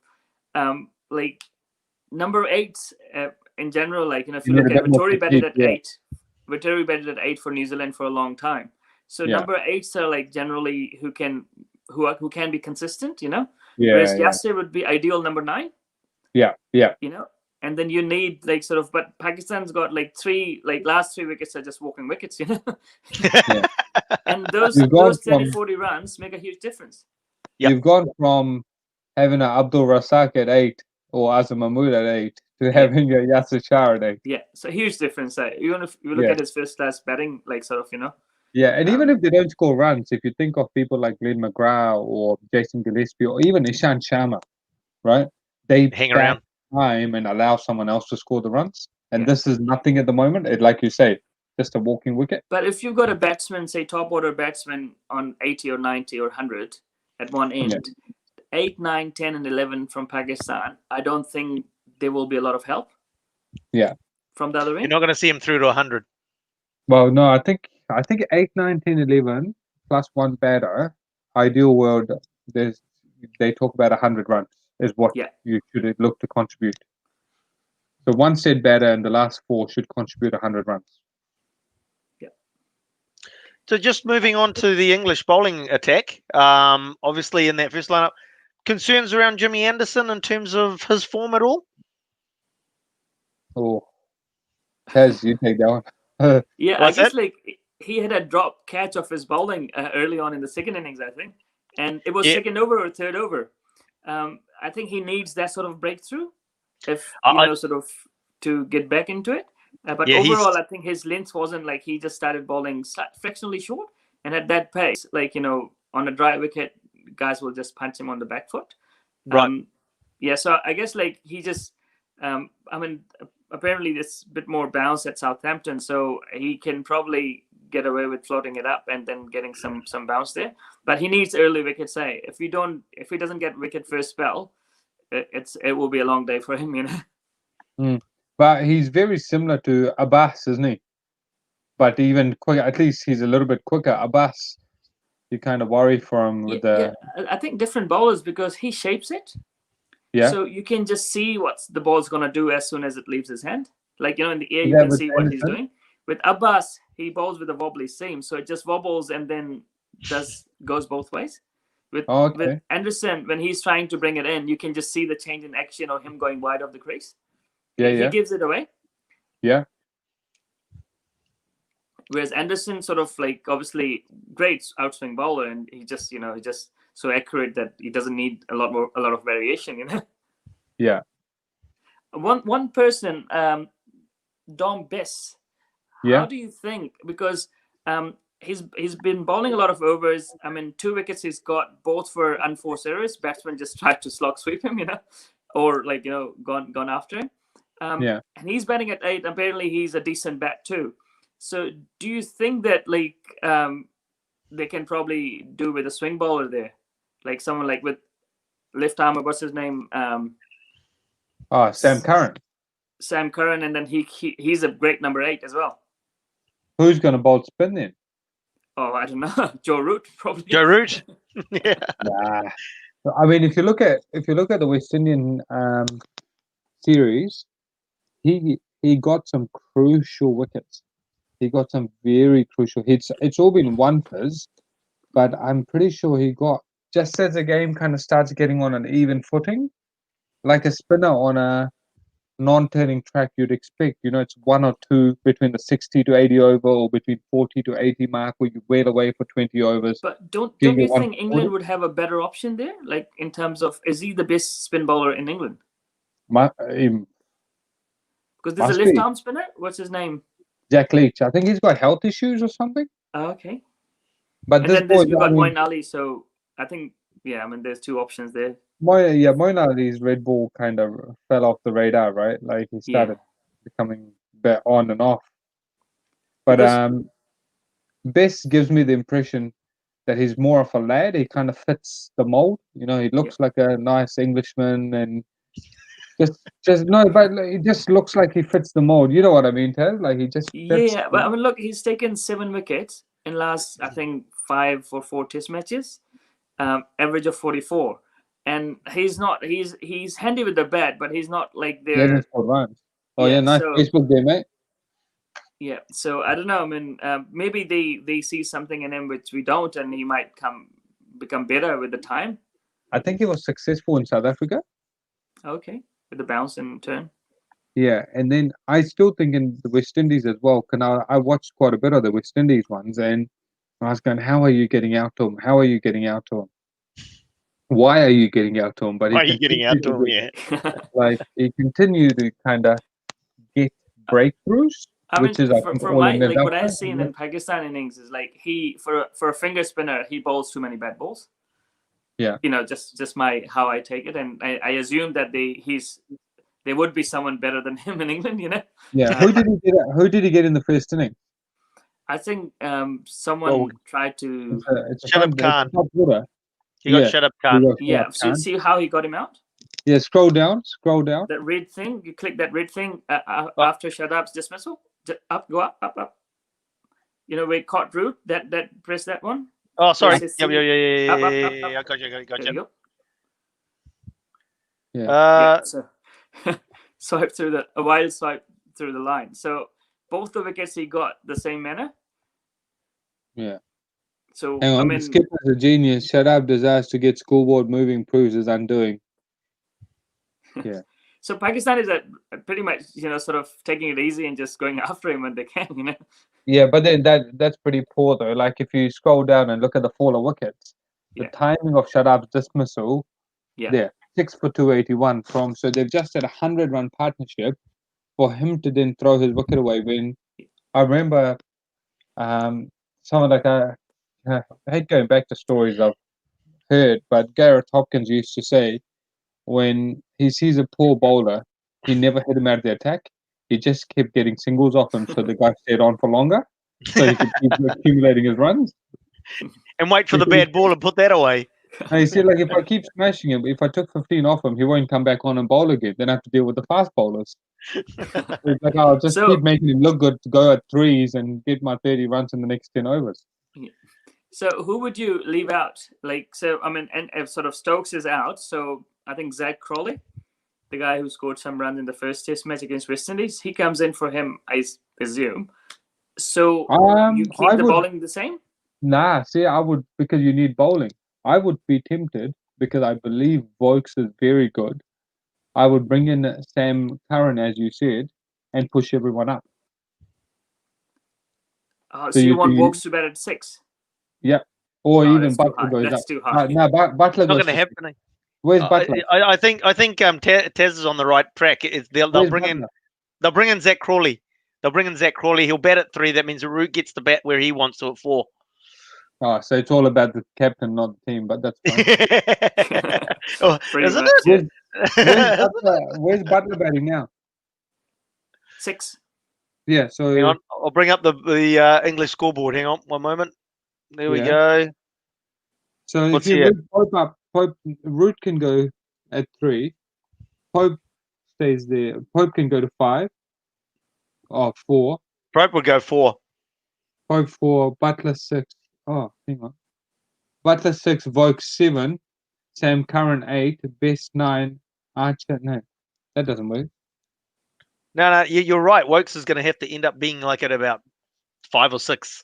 Speaker 2: like number 8 in general, like if you
Speaker 3: You
Speaker 2: look
Speaker 3: need a
Speaker 2: at
Speaker 3: bit more
Speaker 2: Vittori batted at
Speaker 3: fatigue,
Speaker 2: 8, Vittori batted at 8 for New Zealand for a long time. So
Speaker 3: Yeah.
Speaker 2: number 8s are like generally who can be consistent,
Speaker 3: Yeah,
Speaker 2: Whereas
Speaker 3: yeah,
Speaker 2: Yasir would be ideal number 9,
Speaker 3: yeah.
Speaker 2: and then you need like sort of, but Pakistan's got like last 3 wickets are just walking wickets, and those
Speaker 3: You've gone
Speaker 2: 30,
Speaker 3: from
Speaker 2: 40 runs make a huge difference.
Speaker 1: Yep.
Speaker 3: you've gone from having a Abdul Rasak at 8 or Azam Mahmood at 8 to having a Yasir Shah at 8.
Speaker 2: Yeah, so huge difference. Even if you look
Speaker 3: Yeah.
Speaker 2: at his first class batting, like sort of,
Speaker 3: Yeah, and even if they don't score runs, if you think of people like Glenn McGrath or Jason Gillespie or even Ishan Sharma, right? They
Speaker 1: Hang
Speaker 3: bat
Speaker 1: around.
Speaker 3: time and allow someone else to score the runs. And
Speaker 2: Yeah.
Speaker 3: this is nothing at the moment. It, like you say, just a walking wicket.
Speaker 2: But if you've got a batsman, say top order batsman on 80 or 90 or 100 at one end, 8, 9, 10, and 11 from Pakistan, I don't think there will be a lot of help.
Speaker 3: Yeah.
Speaker 2: From the other
Speaker 1: You're
Speaker 2: end.
Speaker 1: not going to see him through to 100.
Speaker 3: Well, no, I think 8, 9, 10, 11 plus one batter. Ideal world, they talk about 100 runs is what you should look to contribute. So one said batter and the last 4 should contribute 100 runs.
Speaker 2: Yeah.
Speaker 1: So just moving on to the English bowling attack. Obviously in that first lineup, concerns around Jimmy Anderson in terms of his form at all?
Speaker 3: Oh, Taz, you take that one.
Speaker 2: Yeah,
Speaker 1: What's
Speaker 2: I guess
Speaker 1: that?
Speaker 2: like he had a drop catch of his bowling early on in the second innings, I think, and it was second over or third over. I think he needs that sort of breakthrough, if sort of to get back into it. But overall, I think his length wasn't like he just started bowling fractionally short, and at that pace, like on a dry wicket, guys will just punch him on the back foot.
Speaker 1: Right.
Speaker 2: Yeah, so I guess like he just, apparently there's a bit more bounce at Southampton, so he can probably get away with floating it up and then getting some bounce there. But he needs early wickets. If he doesn't get wicket first spell, it will be a long day for him,
Speaker 3: But he's very similar to Abbas, isn't he? But even quicker. At least he's a little bit quicker. Abbas, you kind of worry for him with the.
Speaker 2: Yeah, I think different bowlers because he shapes it.
Speaker 3: Yeah.
Speaker 2: So you can just see what the ball's gonna do as soon as it leaves his hand. Like in the air, you can see what he's doing. With Abbas, he bowls with a wobbly seam, so it just wobbles and then goes both ways. With Anderson, when he's trying to bring it in, you can just see the change in action or him going wide of the crease.
Speaker 3: Yeah,
Speaker 2: he gives it away.
Speaker 3: Yeah.
Speaker 2: Whereas Anderson, sort of like obviously great outswing bowler, and he just so accurate that he doesn't need a lot of variation.
Speaker 3: Yeah.
Speaker 2: One person, Dom Bess.
Speaker 3: Yeah.
Speaker 2: How do you think? Because he's been bowling a lot of overs. I mean, 2 wickets he's got, both for unforced errors. Batsmen just tried to slog sweep him, or like gone after him. And he's batting at 8. Apparently, he's a decent bat too. So, do you think that like they can probably do with a swing bowler there, like someone like with left armer? What's his name?
Speaker 3: Sam Curran.
Speaker 2: Sam Curran, and then he's a great number 8 as well.
Speaker 3: Who's going to bowl spin then?
Speaker 2: Oh, I don't know. Joe Root, probably.
Speaker 1: Joe Root. Yeah.
Speaker 3: Nah. I mean, if you look at the West Indian series, he got some crucial wickets. He got some very crucial hits. It's all been one-fizz, but I'm pretty sure he got, just as the game kind of starts getting on an even footing, like a spinner on a non-turning track, you'd expect, it's 1 or 2 between the 60 to 80 over, or between 40 to 80 mark, where you wait away for 20 overs.
Speaker 2: But don't
Speaker 3: Give
Speaker 2: you
Speaker 3: you
Speaker 2: think
Speaker 3: 140.
Speaker 2: England would have a better option there? Like in terms of, is he the best spin bowler in England? Because there's a
Speaker 3: Must
Speaker 2: left
Speaker 3: be
Speaker 2: arm spinner. What's his name?
Speaker 3: Jack Leach. I think he's got health issues or something.
Speaker 2: Oh, okay.
Speaker 3: But
Speaker 2: And
Speaker 3: this
Speaker 2: then
Speaker 3: boy,
Speaker 2: we got Moeen Ali. So I think, yeah, I mean, there's 2 options there.
Speaker 3: Moeen Ali's Red Bull kind of fell off the radar, right? Like he started becoming bit on and off. But
Speaker 2: Because,
Speaker 3: Bess gives me the impression that he's more of a lad. He kind of fits the mold. He looks like a nice Englishman, and just no, but it just looks like he fits the mold. You know what I mean, Ted? Like he just fits.
Speaker 2: yeah, but I mean, look, he's taken 7 wickets in last, I think, 5 or 4 Test matches, average of 44. And he's not. He's handy with the bat, but he's not like
Speaker 3: Yeah,
Speaker 2: there.
Speaker 3: for runs. Oh yeah, nice
Speaker 2: so,
Speaker 3: Facebook there, mate.
Speaker 2: Yeah, so I don't know. I mean, maybe they see something in him which we don't, and he might become better with the time.
Speaker 3: I think he was successful in South Africa.
Speaker 2: Okay, with the bounce and turn.
Speaker 3: Yeah, and then I still think in the West Indies as well. I watched quite a bit of the West Indies ones, and I was going, "How are you getting out to him? How are you getting out to him? Why are you getting out to him?" But
Speaker 1: Why are you getting out to him? Yeah.
Speaker 3: like he continued to kind of get breakthroughs, which is I think
Speaker 2: for
Speaker 3: all
Speaker 2: my
Speaker 3: in their
Speaker 2: what I've
Speaker 3: belt,
Speaker 2: seen in Pakistan innings is like he for a finger spinner he bowls too many bad balls.
Speaker 3: Yeah.
Speaker 2: Just how I take it, and I assume that there would be someone better than him in England.
Speaker 3: Yeah. Who did he get in the first inning?
Speaker 2: I think someone tried to.
Speaker 3: It's a
Speaker 1: Shadab Khan. He got Shadab Khan.
Speaker 2: Yeah. See how he got him out?
Speaker 3: Yeah, scroll down.
Speaker 2: That red thing, you click that red thing after Shadab's dismissal. Go up. Where he caught Root, that press that one.
Speaker 1: Oh, sorry.
Speaker 2: Yeah.
Speaker 1: I got you.
Speaker 2: There you go.
Speaker 3: Yeah.
Speaker 2: So swipe through a wild swipe through the line. So both the wickets he got the same manner.
Speaker 3: Yeah.
Speaker 2: So
Speaker 3: hang on, the skipper's a genius. Shadab desires to get scoreboard moving, proves his undoing. Yeah.
Speaker 2: So Pakistan is pretty much sort of taking it easy and just going after him when they can.
Speaker 3: Yeah, but then that's pretty poor though. Like if you scroll down and look at the fall of wickets, the timing of Shadab's dismissal, there 6 for 281 from. So they've just had a 100-run partnership for him to then throw his wicket away. When I remember, someone like I hate going back to stories I've heard, but Gareth Hopkins used to say, when he sees a poor bowler, he never hit him out of the attack. He just kept getting singles off him, so the guy stayed on for longer, so he could keep accumulating his runs.
Speaker 1: And wait for the bad ball and put that away.
Speaker 3: And he said, like, if I keep smashing him, if I took 15 off him, he won't come back on and bowl again. Then I have to deal with the fast bowlers. It's like, I'll just keep making him look good to go at threes and get my 30 runs in the next 10 overs.
Speaker 2: Yeah. So who would you leave out? Like, so I mean, and if sort of Stokes is out, so I think Zach Crawley, the guy who scored some runs in the first Test match against West Indies, he comes in for him, I assume. So you keep the bowling the same?
Speaker 3: Nah, see, I would, because you need bowling. I would be tempted, because I believe Vokes is very good. I would bring in Sam Curran, as you said, and push everyone up.
Speaker 2: So you want Vokes to bat at 6?
Speaker 3: Yep. Or even Butler goes up.
Speaker 2: That's too high.
Speaker 3: No, Butler
Speaker 1: Not
Speaker 3: goes
Speaker 1: going to happen.
Speaker 3: Where's Butler?
Speaker 1: I think Taz is on the right track. They'll bring in Zach Crawley. He'll bat at 3. That means Root gets the bat where he wants to at 4.
Speaker 3: Oh, so it's all about the captain, not the team. But that's fine.
Speaker 1: Isn't it?
Speaker 3: Where's Butler batting now?
Speaker 2: 6.
Speaker 3: Yeah. So
Speaker 1: hang on, I'll bring up the English scoreboard. Hang on, one moment. There we go.
Speaker 3: So if you move Pope up, Root can go at 3. Pope stays there. Pope can go to 5 or 4.
Speaker 1: Pope would go 4.
Speaker 3: Pope 4, Butler 6. Oh, hang on. Butler 6, Vokes 7, Sam Curran 8, Best 9, Archer. No, that doesn't work.
Speaker 1: No, you're right. Vokes is going to have to end up being like at about 5 or 6.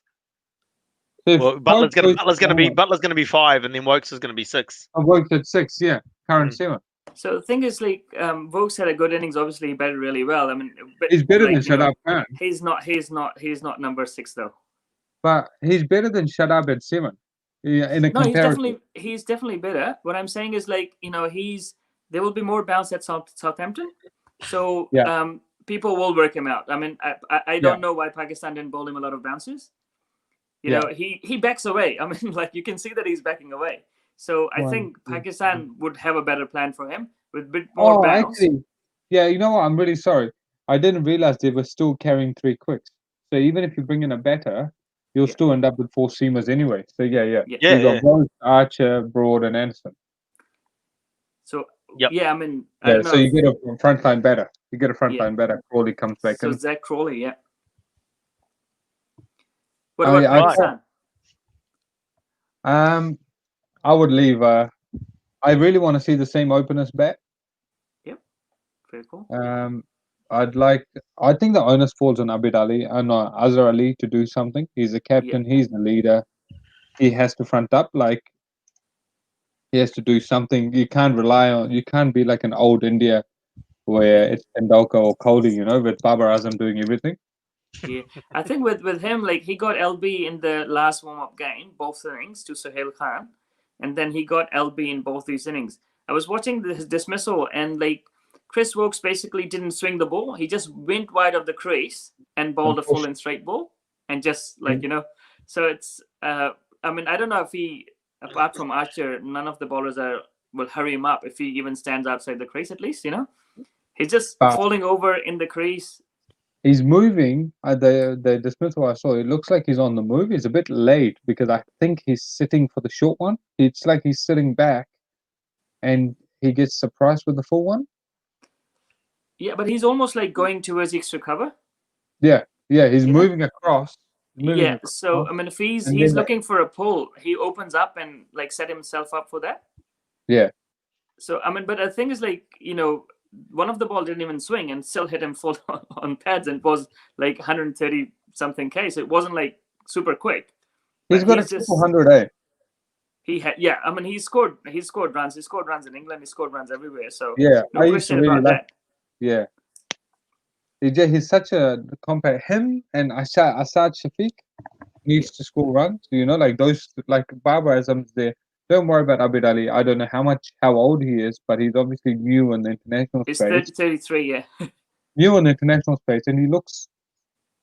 Speaker 1: So Butler's going to be 5, and then Vokes is going to be 6.
Speaker 3: Oh, Vokes at 6, yeah. Curran 7.
Speaker 2: So the thing is, like, Vokes had a good innings. Obviously, he batted really well. I mean, but
Speaker 3: He's better than
Speaker 2: like,
Speaker 3: Shadab Khan.
Speaker 2: he's not number 6 though.
Speaker 3: But he's better than Shadab at 7. Yeah, in a
Speaker 2: No,
Speaker 3: comparison.
Speaker 2: he's definitely better. What I'm saying is, like, there will be more bounce at Southampton, so
Speaker 3: Yeah.
Speaker 2: People will work him out. I mean, I don't know why Pakistan didn't bowl him a lot of bounces. He backs away. I mean, like, you can see that he's backing away. So I think Pakistan would have a better plan for him with a bit more bounce.
Speaker 3: Actually, yeah, you know what? I'm really sorry. I didn't realize they were still carrying 3 quicks. So even if you bring in a batter, you'll still end up with 4 seamers anyway. So yeah. You got Bolt, Archer, Broad, and Anderson.
Speaker 2: So I mean, I
Speaker 3: Yeah,
Speaker 2: don't know.
Speaker 3: so you get a frontline batter. You get a frontline batter. Crawley comes back in.
Speaker 2: So Zach Crawley, yeah. What about Pakistan?
Speaker 3: I would leave. I really want to see the same openers back.
Speaker 2: Yep, very cool.
Speaker 3: I think the onus falls on Abid Ali, no, Azhar Ali to do something. He's the captain. He's the leader. He has to front up. Like, he has to do something. You can't rely on. You can't be like an old India where it's Tendulkar or Kohli, with Babar Azam doing everything.
Speaker 2: Yeah, I think with him, like, he got LB in the last warm-up game, both innings, to Sohail Khan, and then he got LB in both these innings. I was watching his dismissal, and, like, Chris Woakes basically didn't swing the ball. He just went wide of the crease and bowled a full and straight ball, and just, like, so it's I mean, I don't know if he, apart from Archer, none of the bowlers will hurry him up if he even stands outside the crease, at least. He's just falling over in the crease.
Speaker 3: He's moving. The dismissal I saw, it looks like he's on the move. He's a bit late because I think he's sitting for the short one. It's like he's sitting back and he gets surprised with the full one.
Speaker 2: Yeah, but he's almost like going towards the extra cover.
Speaker 3: Yeah, he's moving across.
Speaker 2: So I mean, if he's looking for a pull, he opens up and, like, set himself up for that.
Speaker 3: Yeah.
Speaker 2: So I mean, but the thing is, like, one of the ball didn't even swing and still hit him full on pads and was like 130 something K. So it wasn't like super quick.
Speaker 3: He's got a 200, eh?
Speaker 2: He had, I mean, he scored runs. He scored runs in England. He scored runs everywhere. So
Speaker 3: yeah,
Speaker 2: no question about that.
Speaker 3: Yeah. He's such a compact. Him and Asad Shafiq needs to score runs. Like those, like Babar Azam's there. Don't worry about Abid Ali. I don't know how old he is, but he's obviously new in the international space.
Speaker 2: He's 33, yeah.
Speaker 3: New in the international space, and he looks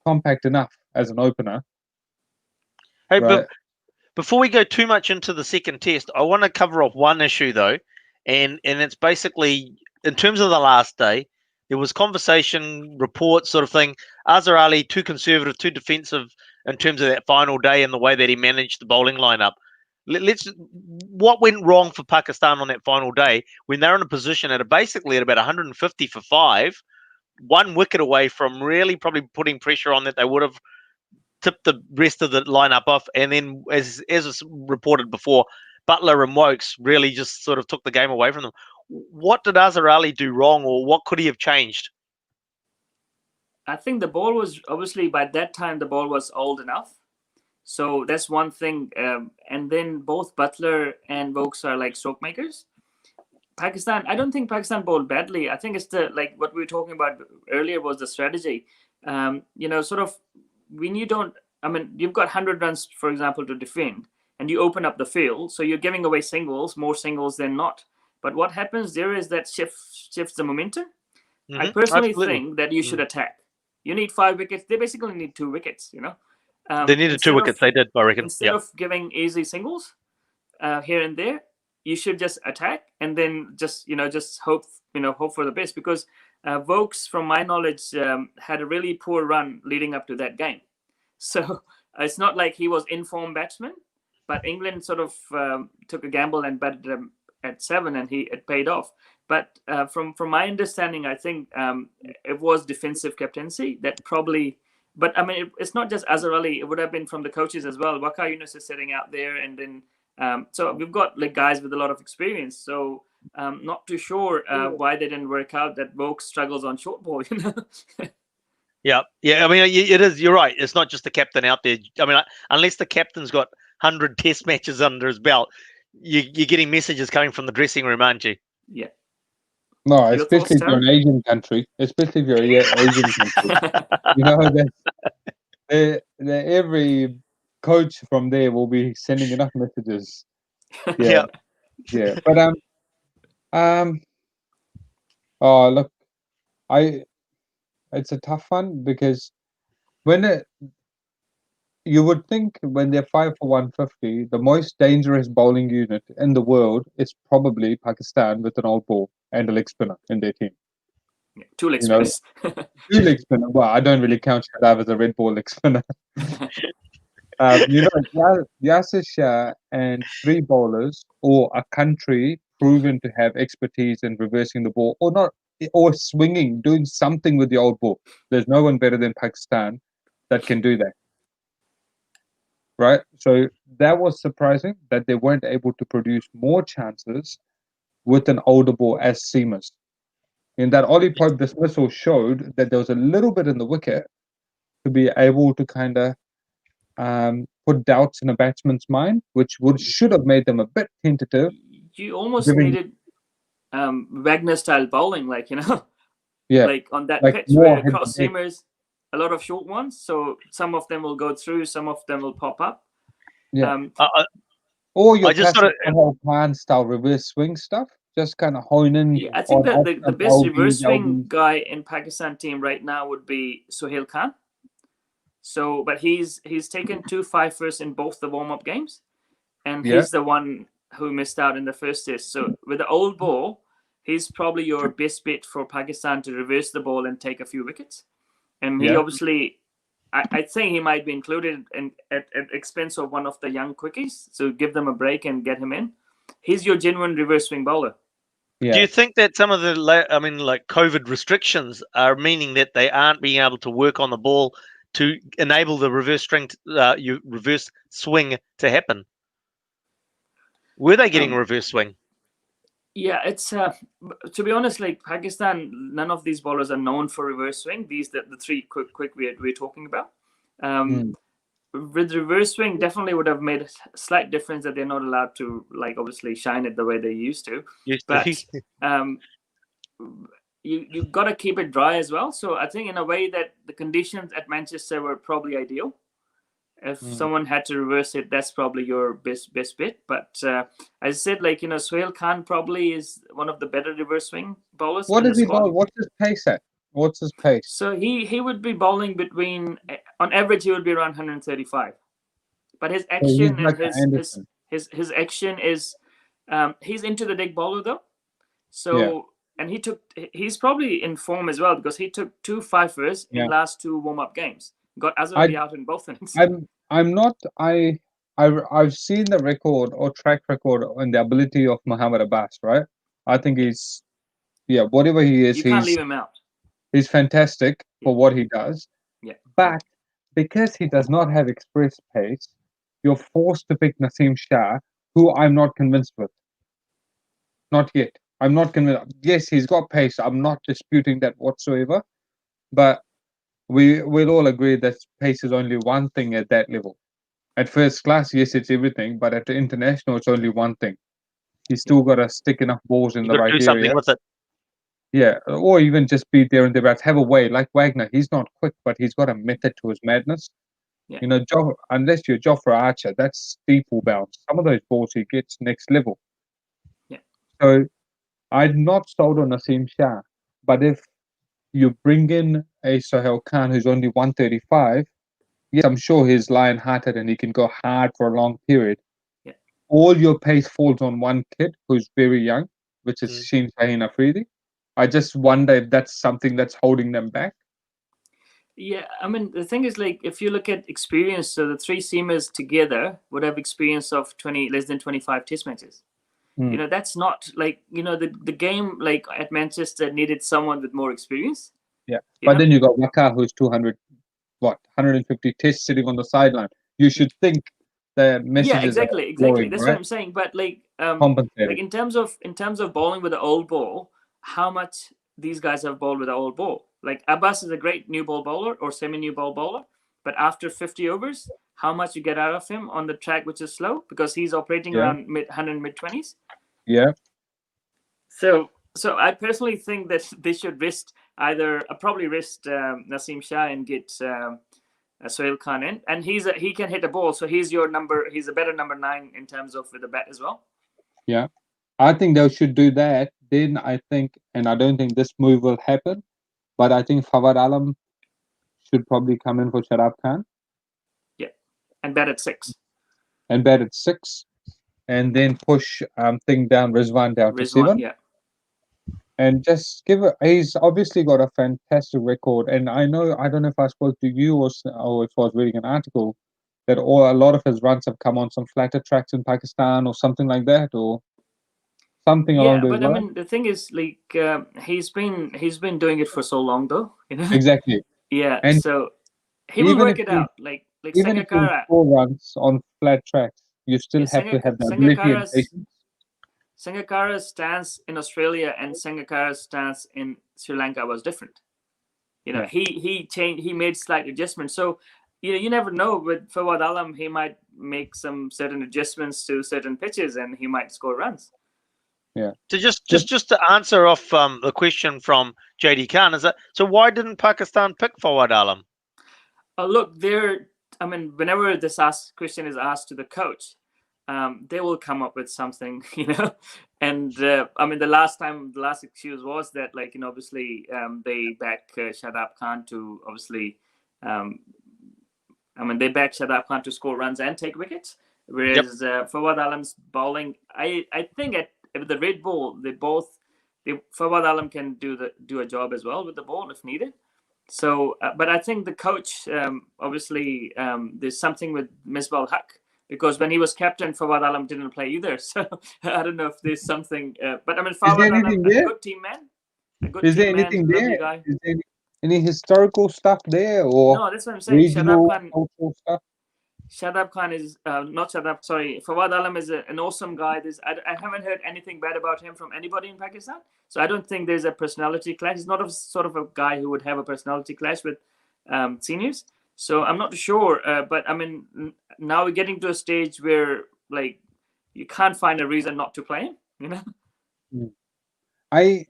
Speaker 3: compact enough as an opener.
Speaker 1: Hey, right? Before we go too much into the second test, I want to cover off one issue though, and it's basically in terms of the last day. There was conversation, reports, sort of thing. Azhar Ali too conservative, too defensive in terms of that final day and the way that he managed the bowling lineup. What went wrong for Pakistan on that final day when they're in a position basically at about 150 for 5, 1 wicket away from really probably putting pressure on that they would have tipped the rest of the lineup off, and then as was reported before, Butler and Woakes really just sort of took the game away from them. What did Azhar Ali do wrong, or what could he have changed?
Speaker 2: I think the ball was, obviously by that time the ball was old enough. So that's one thing. And then both Butler and Woakes are like stroke makers. Pakistan, I don't think Pakistan bowled badly. I think it's like what we were talking about earlier was the strategy. Sort of when you don't, I mean, you've got 100 runs, for example, to defend, and you open up the field. So you're giving away more singles than not. But what happens there is that shifts the momentum. Mm-hmm. I personally think that you should attack. You need 5 wickets. They basically need 2 wickets,
Speaker 1: They needed 2 wickets. They did, I reckon.
Speaker 2: Instead of giving easy singles here and there, you should just attack and then just hope for the best, because Woakes, from my knowledge, had a really poor run leading up to that game. So it's not like he was informed batsman, but England sort of took a gamble and batted him at 7, and it paid off. But from my understanding, I think it was defensive captaincy that probably. But I mean, it's not just Azhar Ali. It would have been from the coaches as well. Waqar Younis is sitting out there, and then so we've got like guys with a lot of experience. So not too sure why they didn't work out. That Woakes struggles on short ball.
Speaker 1: Yeah. I mean, it is. You're right. It's not just the captain out there. I mean, unless the captain's got 100 Test matches under his belt, you're getting messages coming from the dressing room, aren't you?
Speaker 2: Yeah.
Speaker 3: No,
Speaker 2: Your thoughts,
Speaker 3: especially if you're an Asian country. Especially if you're an Asian country. You know that every coach from there will be sending enough messages. Yeah, yeah. But um. Oh, look, it's a tough one because when you would think when they're 5 for 150, the most dangerous bowling unit in the world is probably Pakistan with an old ball and a leg spinner in their team.
Speaker 2: Two leg
Speaker 3: You know,
Speaker 2: spinners.
Speaker 3: two leg spinner. Well, I don't really count Shadav as a red ball leg spinner. Yasir Shah and three bowlers or a country proven to have expertise in reversing the ball or not, or swinging, doing something with the old ball. There's no one better than Pakistan that can do that. Right? So that was surprising that they weren't able to produce more chances with an older ball as seamers. And that Ollie Pope dismissal showed that there was a little bit in the wicket to be able to kind of put doubts in a batsman's mind, which should have made them a bit tentative.
Speaker 2: You almost needed Wagner style bowling, like
Speaker 3: yeah,
Speaker 2: like on that
Speaker 3: like
Speaker 2: pitch
Speaker 3: more
Speaker 2: where cross seamers, a lot of short ones. So some of them will go through, some of them will pop up.
Speaker 3: Yeah. Or your classic Khan style reverse swing stuff, just kind of hone in.
Speaker 2: Yeah, I think that the best reverse swing guy in Pakistan team right now would be Sohail Khan. So, but he's taken 2 5-ers in both the warm up games, and he's the one who missed out in the first test. So with the old ball, he's probably your best bet for Pakistan to reverse the ball and take a few wickets. And he obviously, I think he might be included at expense of one of the young quickies. So give them a break and get him in. He's your genuine reverse swing bowler.
Speaker 1: Yeah. Do you think that some of the, like COVID restrictions are meaning that they aren't being able to work on the ball to enable the reverse swing to happen? Were they getting reverse swing?
Speaker 2: Yeah, it's to be honest, like Pakistan, none of these bowlers are known for reverse swing. These the three quick we're talking about. With reverse swing, definitely would have made a slight difference that they're not allowed to, like, obviously shine it the way they used to. But you got to keep it dry as well. So I think in a way that the conditions at Manchester were probably ideal. If someone had to reverse it, that's probably your best bet. But as I said, like, Sohail Khan probably is one of the better reverse swing bowlers.
Speaker 3: What does he bowl? What's his pace at? What's his pace?
Speaker 2: So he would be bowling between, on average, he would be around 135. But his action his action is, he's into the deck bowler though. So and he's probably in form as well because he took 2 5-ers in last 2 warm up games. Got Azhar out in both innings.
Speaker 3: I've seen the record or track record and the ability of Muhammad Abbas, right? I think he's whatever he is,
Speaker 2: you can't leave him out.
Speaker 3: He's fantastic for what he does.
Speaker 2: Yeah.
Speaker 3: But because he does not have express pace, you're forced to pick Naseem Shah, who I'm not convinced with. Not yet. I'm not convinced. Yes, he's got pace. I'm not disputing that whatsoever. But we'll all agree that pace is only one thing at that level. At first class, yes, it's everything, but at the international, it's only one thing. He's still got to stick enough balls in the right area.
Speaker 1: Something with it.
Speaker 3: Yeah, or even just be there and thereabouts. Have a way, like Wagner. He's not quick, but he's got a method to his madness.
Speaker 2: Yeah.
Speaker 3: Unless you're Jofra Archer, that's steeple bounce. Some of those balls he gets next level.
Speaker 2: Yeah.
Speaker 3: So I'm not sold on Naseem Shah, but if you bring in a Sohail Khan who's only 135, yes, I'm sure he's lion-hearted and he can go hard for a long period.
Speaker 2: Yeah.
Speaker 3: All your pace falls on one kid who's very young, which is Sheen Shaheen Afridi. I just wonder if that's something that's holding them back.
Speaker 2: Yeah, I mean, the thing is, like, if you look at experience, so the 3 seamers together would have experience of less than 25 test matches. That's not like, the game, like at Manchester, needed someone with more experience.
Speaker 3: Yeah, but then you got Waka, who's 150 tests sitting on the sideline. You should think the messages.
Speaker 2: Yeah, exactly.
Speaker 3: Blowing,
Speaker 2: that's
Speaker 3: right?
Speaker 2: what I'm saying. But like in terms of bowling with the old ball, how much these guys have bowled with the old ball? Like Abbas is a great new ball bowler or semi-new ball bowler, but after 50 overs, how much you get out of him on the track, which is slow, because he's operating around mid 20s.
Speaker 3: Yeah.
Speaker 2: So So I personally think that they should rest either probably rest Naseem Shah and get Sohail Khan in, and he can hit a ball, so he's a better number 9 in terms of with the bat as well.
Speaker 3: Yeah, I think they should do that. Then I think, and I don't think this move will happen, but I think Fawad Alam should probably come in for Sharaf Khan.
Speaker 2: Yeah, and bat at 6.
Speaker 3: And bat at 6, and then push Rizwan down to 7.
Speaker 2: Yeah.
Speaker 3: And just he's obviously got a fantastic record. And I don't know if I spoke to you or if I was reading an article that a lot of his runs have come on some flatter tracks in Pakistan or something like that, or something along those lines.
Speaker 2: I mean, the thing is, like, he's been doing it for so long, though.
Speaker 3: Exactly.
Speaker 2: Yeah, and so he will work it out. Like
Speaker 3: even if you score runs on flat tracks, you still have to have the ability and patience.
Speaker 2: Sangakkara's stance in Australia and Sangakkara's stance in Sri Lanka was different. He changed. He made slight adjustments. So you never know. With Fawad Alam, he might make some certain adjustments to certain pitches, and he might score runs.
Speaker 3: Yeah.
Speaker 1: So just to answer off the question from JD Khan, is that so? Why didn't Pakistan pick Fawad Alam?
Speaker 2: Look, whenever this question is asked to the coach, they will come up with something, And the last excuse was that, obviously, they back Shadab Khan to obviously, they back Shadab Khan to score runs and take wickets. Whereas Fawad Alam's bowling, I think with the red ball, Fawad Alam can do a job as well with the ball if needed. So, but I think the coach, obviously, there's something with Misbah Haq, because when he was captain, Fawad Alam didn't play either. So I don't know if there's something. But Fawad Alam, a good team man.
Speaker 3: Is there anything there? Is there any historical stuff there, or
Speaker 2: no? That's what I'm saying.
Speaker 3: cultural stuff.
Speaker 2: Shadab Khan is not Shadab. Sorry, Fawad Alam is an awesome guy. I haven't heard anything bad about him from anybody in Pakistan. So I don't think there's a personality clash. He's not a sort of a guy who would have a personality clash with seniors. So I'm not sure. But now we're getting to a stage where you can't find a reason not to play him.
Speaker 3: I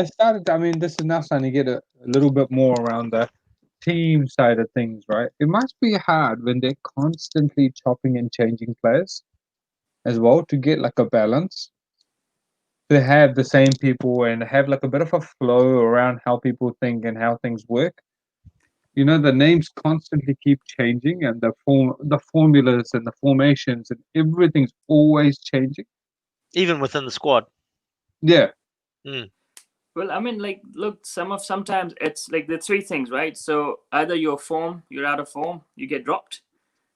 Speaker 3: started. This is now starting to get a little bit more around the team side of things, right? It must be hard when they're constantly chopping and changing players as well to get a balance, to have the same people and have a bit of a flow around how people think and how things work. The names constantly keep changing, and the formulas and the formations and everything's always changing,
Speaker 1: even within the squad.
Speaker 3: Yeah.
Speaker 2: Well, look, sometimes it's the 3 things, right? So either you're out of form, you get dropped,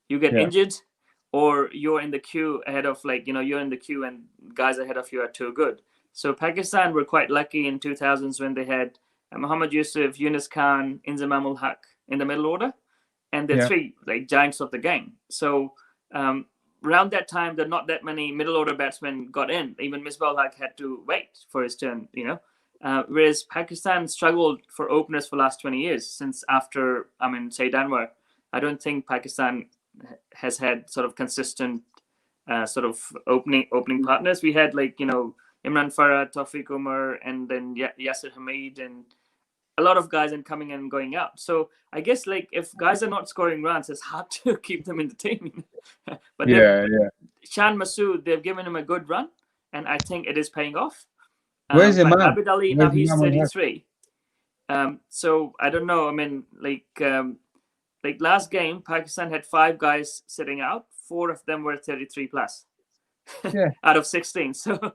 Speaker 2: you get injured, or you're in the queue ahead of you're in the queue and guys ahead of you are too good. So Pakistan were quite lucky in 2000s when they had Muhammad Yusuf, Yunus Khan, Inzamam ul Haq in the middle order, and the 3 giants of the game. So around that time, there are not that many middle order batsmen got in. Even Misbah Haq had to wait for his turn, whereas Pakistan struggled for openers for the last 20 years since after Saeed Anwar. I don't think Pakistan has had sort of consistent sort of opening partners. We had Imran Farah, Tawfiq Umar, and then Yasir Hamid, and a lot of guys coming and going out. So I guess if guys are not scoring runs, it's hard to keep them in the team. But Shan Masood, they've given him a good run, and I think it is paying off.
Speaker 3: Where's Imam?
Speaker 2: Abid Ali, now he's 33. So I don't know. Last game, Pakistan had 5 guys sitting out. 4 of them were 33 plus. Out of 16. So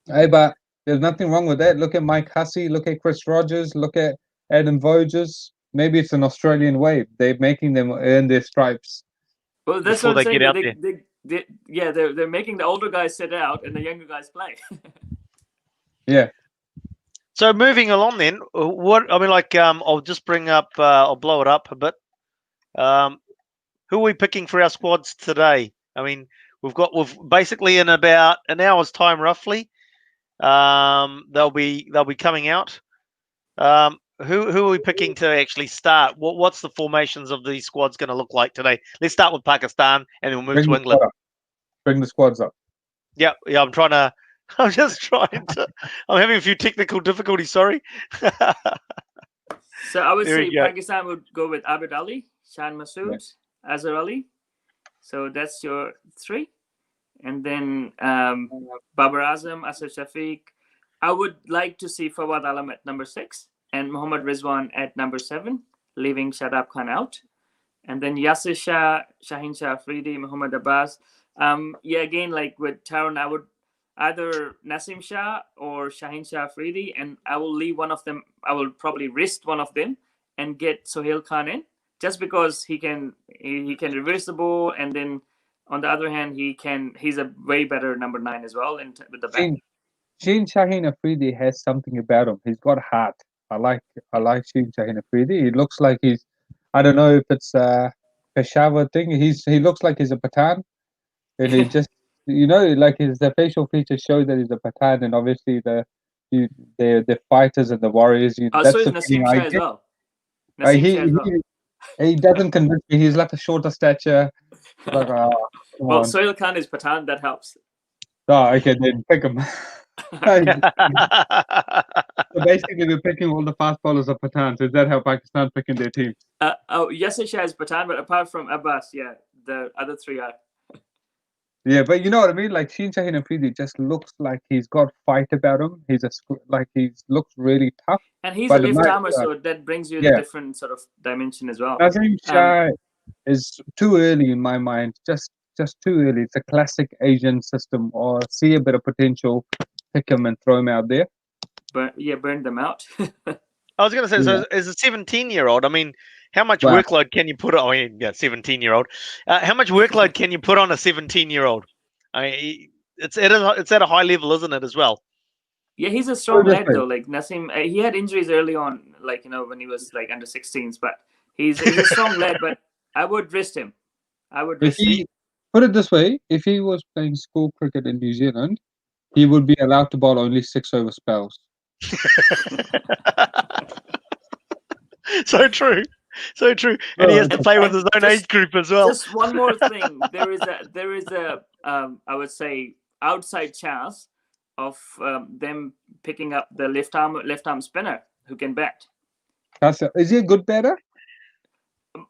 Speaker 3: hey, but there's nothing wrong with that. Look at Mike Hussey, look at Chris Rogers, look at Adam Voges. Maybe it's an Australian way. They're making them earn their stripes.
Speaker 2: Well, that's what I'm saying. They're making the older guys sit out and the younger guys play.
Speaker 3: Yeah.
Speaker 1: So moving along then, I'll just bring up, I'll blow it up a bit. Who are we picking for our squads today? We've basically in about an hour's time roughly. They'll be coming out. Who are we picking to actually start? What's the formations of these squads going to look like today? Let's start with Pakistan and then we'll move to England.
Speaker 3: Bring the squads up.
Speaker 1: Yeah. I'm trying to I'm just trying to. I'm having a few technical difficulties. Sorry.
Speaker 2: So I would
Speaker 1: There
Speaker 2: say
Speaker 1: we go.
Speaker 2: Pakistan would go with Abid Ali, Shan Masood, Azhar Ali. So that's your 3. And then Babar Azam, Asad Shafiq. I would like to see Fawad Alam at number 6 and Muhammad Rizwan at number 7, leaving Shadab Khan out. And then Yasir Shah, Shaheen Shah Afridi, Muhammad Abbas. Yeah, again, like with Taron, I would either Nasim Shah or Shaheen Shah Afridi, and I will leave one of them. I will probably risk one of them and get Sohail Khan in, just because he can reverse the ball, and then on the other hand, he's a way better number 9 as well with the bat.
Speaker 3: Shaheen Afridi has something about him. He's got heart. I like Sheen Shaheen Afridi. He looks like he's, I don't know if it's a Peshawar thing. He looks like he's a Pathan, and he just, like the facial features show that he's a Pathan, and obviously the fighters and the warriors.
Speaker 2: So
Speaker 3: That's
Speaker 2: is
Speaker 3: the feeling
Speaker 2: Nasim
Speaker 3: I
Speaker 2: Shah as
Speaker 3: get.
Speaker 2: well. Nasim Shah as well.
Speaker 3: He doesn't convince me. He's like a shorter stature. Like,
Speaker 2: well, Sohail Khan is Pathan. That helps.
Speaker 3: Oh, okay, then pick him. So basically, we're picking all the fast bowlers of Pathan. So is that how Pakistan picking their team?
Speaker 2: Yasir Shah is Pathan, but apart from Abbas, yeah, the other 3 are.
Speaker 3: Yeah, but you know what I mean? Like Sheen Shaheen Afridi just looks like he's got fight about him. He looks really tough.
Speaker 2: And he's a left armer, so that brings you a different sort of dimension as well.
Speaker 3: Nasim Shah is too early in my mind. Just too early. It's a classic Asian system. Or see a bit of potential, pick him and throw him out there.
Speaker 2: But yeah, burn them out.
Speaker 1: I was going to say, so as a 17-year-old, I mean, how much workload can you put on? I mean, 17-year-old. How much workload can you put on a 17-year-old? I mean, it's at a high level, isn't it, as well?
Speaker 2: Yeah, he's a strong lad though. Like Nasim, he had injuries early on, like when he was like under 16s. But he's a strong lad. But I would risk him.
Speaker 3: Put it this way: if he was playing school cricket in New Zealand, he would be allowed to bowl only 6-over spells.
Speaker 1: So true. And he has to play with his own age group as well.
Speaker 2: Just one more thing. There is a I would say outside chance of them picking up the left arm spinner who can bat.
Speaker 3: Is he a good batter?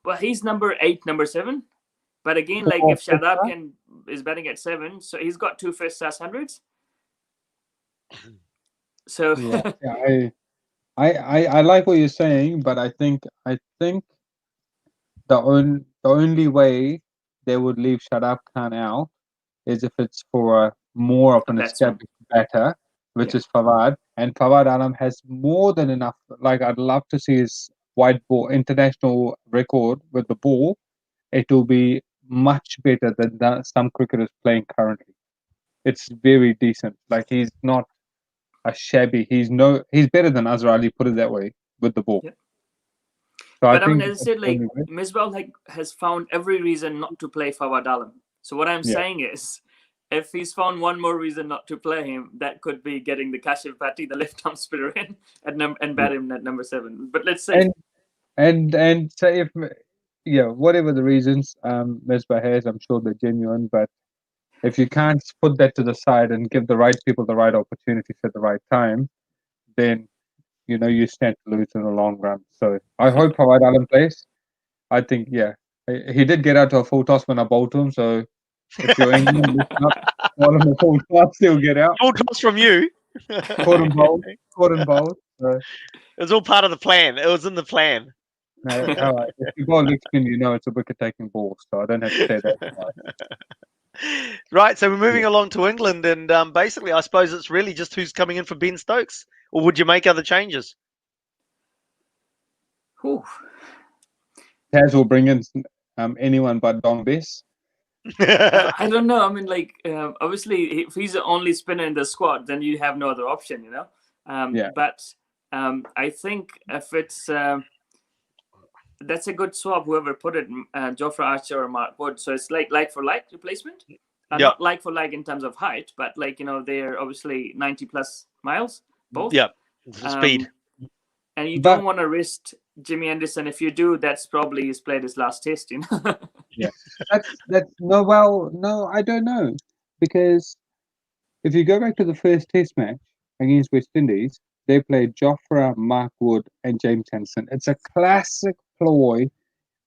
Speaker 2: Well, he's number 8, number 7. But again, like if Shadab is batting at 7, so he's got 2 first-class hundreds. So
Speaker 3: I like what you're saying, but I think the only way they would leave Shadab Khan out is if it's for more of an established batter, which is Fawad. And Fawad Alam has more than enough. Like, I'd love to see his white ball international record with the ball. It will be much better than some cricketers playing currently. It's very decent. Like, he's not a shabby. He's better than Azhar Ali, put it that way, with the ball.
Speaker 2: Yeah.
Speaker 3: So
Speaker 2: but I mean, as I said, like Misbah has found every reason not to play Fawad Alam. So what I'm saying is, if he's found one more reason not to play him, that could be getting the Kashif Bhatti, the left arm spinner, in and bat him at number 7. But let's say
Speaker 3: and so if whatever the reasons Misbah has, I'm sure they're genuine. But if you can't put that to the side and give the right people the right opportunities at the right time, then you stand to lose in the long run. So I hope Fawad Alam plays. I think he did get out to a full toss when I bowled to him. So if you're England, call him a full toss, he'll get out.
Speaker 1: Full toss from you.
Speaker 3: Caught and bowled. So.
Speaker 1: It was all part of the plan. It was in the plan.
Speaker 3: If you bowl leg spin, it's a wicket-taking ball, so I don't have to say that.
Speaker 1: Right, so we're moving along to England, and basically, I suppose it's really just who's coming in for Ben Stokes, or would you make other changes?
Speaker 3: Taz will bring in anyone but Dom Bess.
Speaker 2: I don't know. I mean, like, obviously, if he's the only spinner in the squad, then you have no other option, But I think if it's that's a good swap. Whoever put it, Jofra Archer or Mark Wood. So it's like for like replacement. Not like for like in terms of height, but they're obviously 90+ miles both.
Speaker 1: Yeah, speed.
Speaker 2: And you don't want to risk Jimmy Anderson. If you do, that's probably he's played his last test.
Speaker 3: Yeah, that's no. Well, no, I don't know, because If you go back to the first Test match against West Indies, they played Jofra, Mark Wood, and James Henson. It's a classic ploy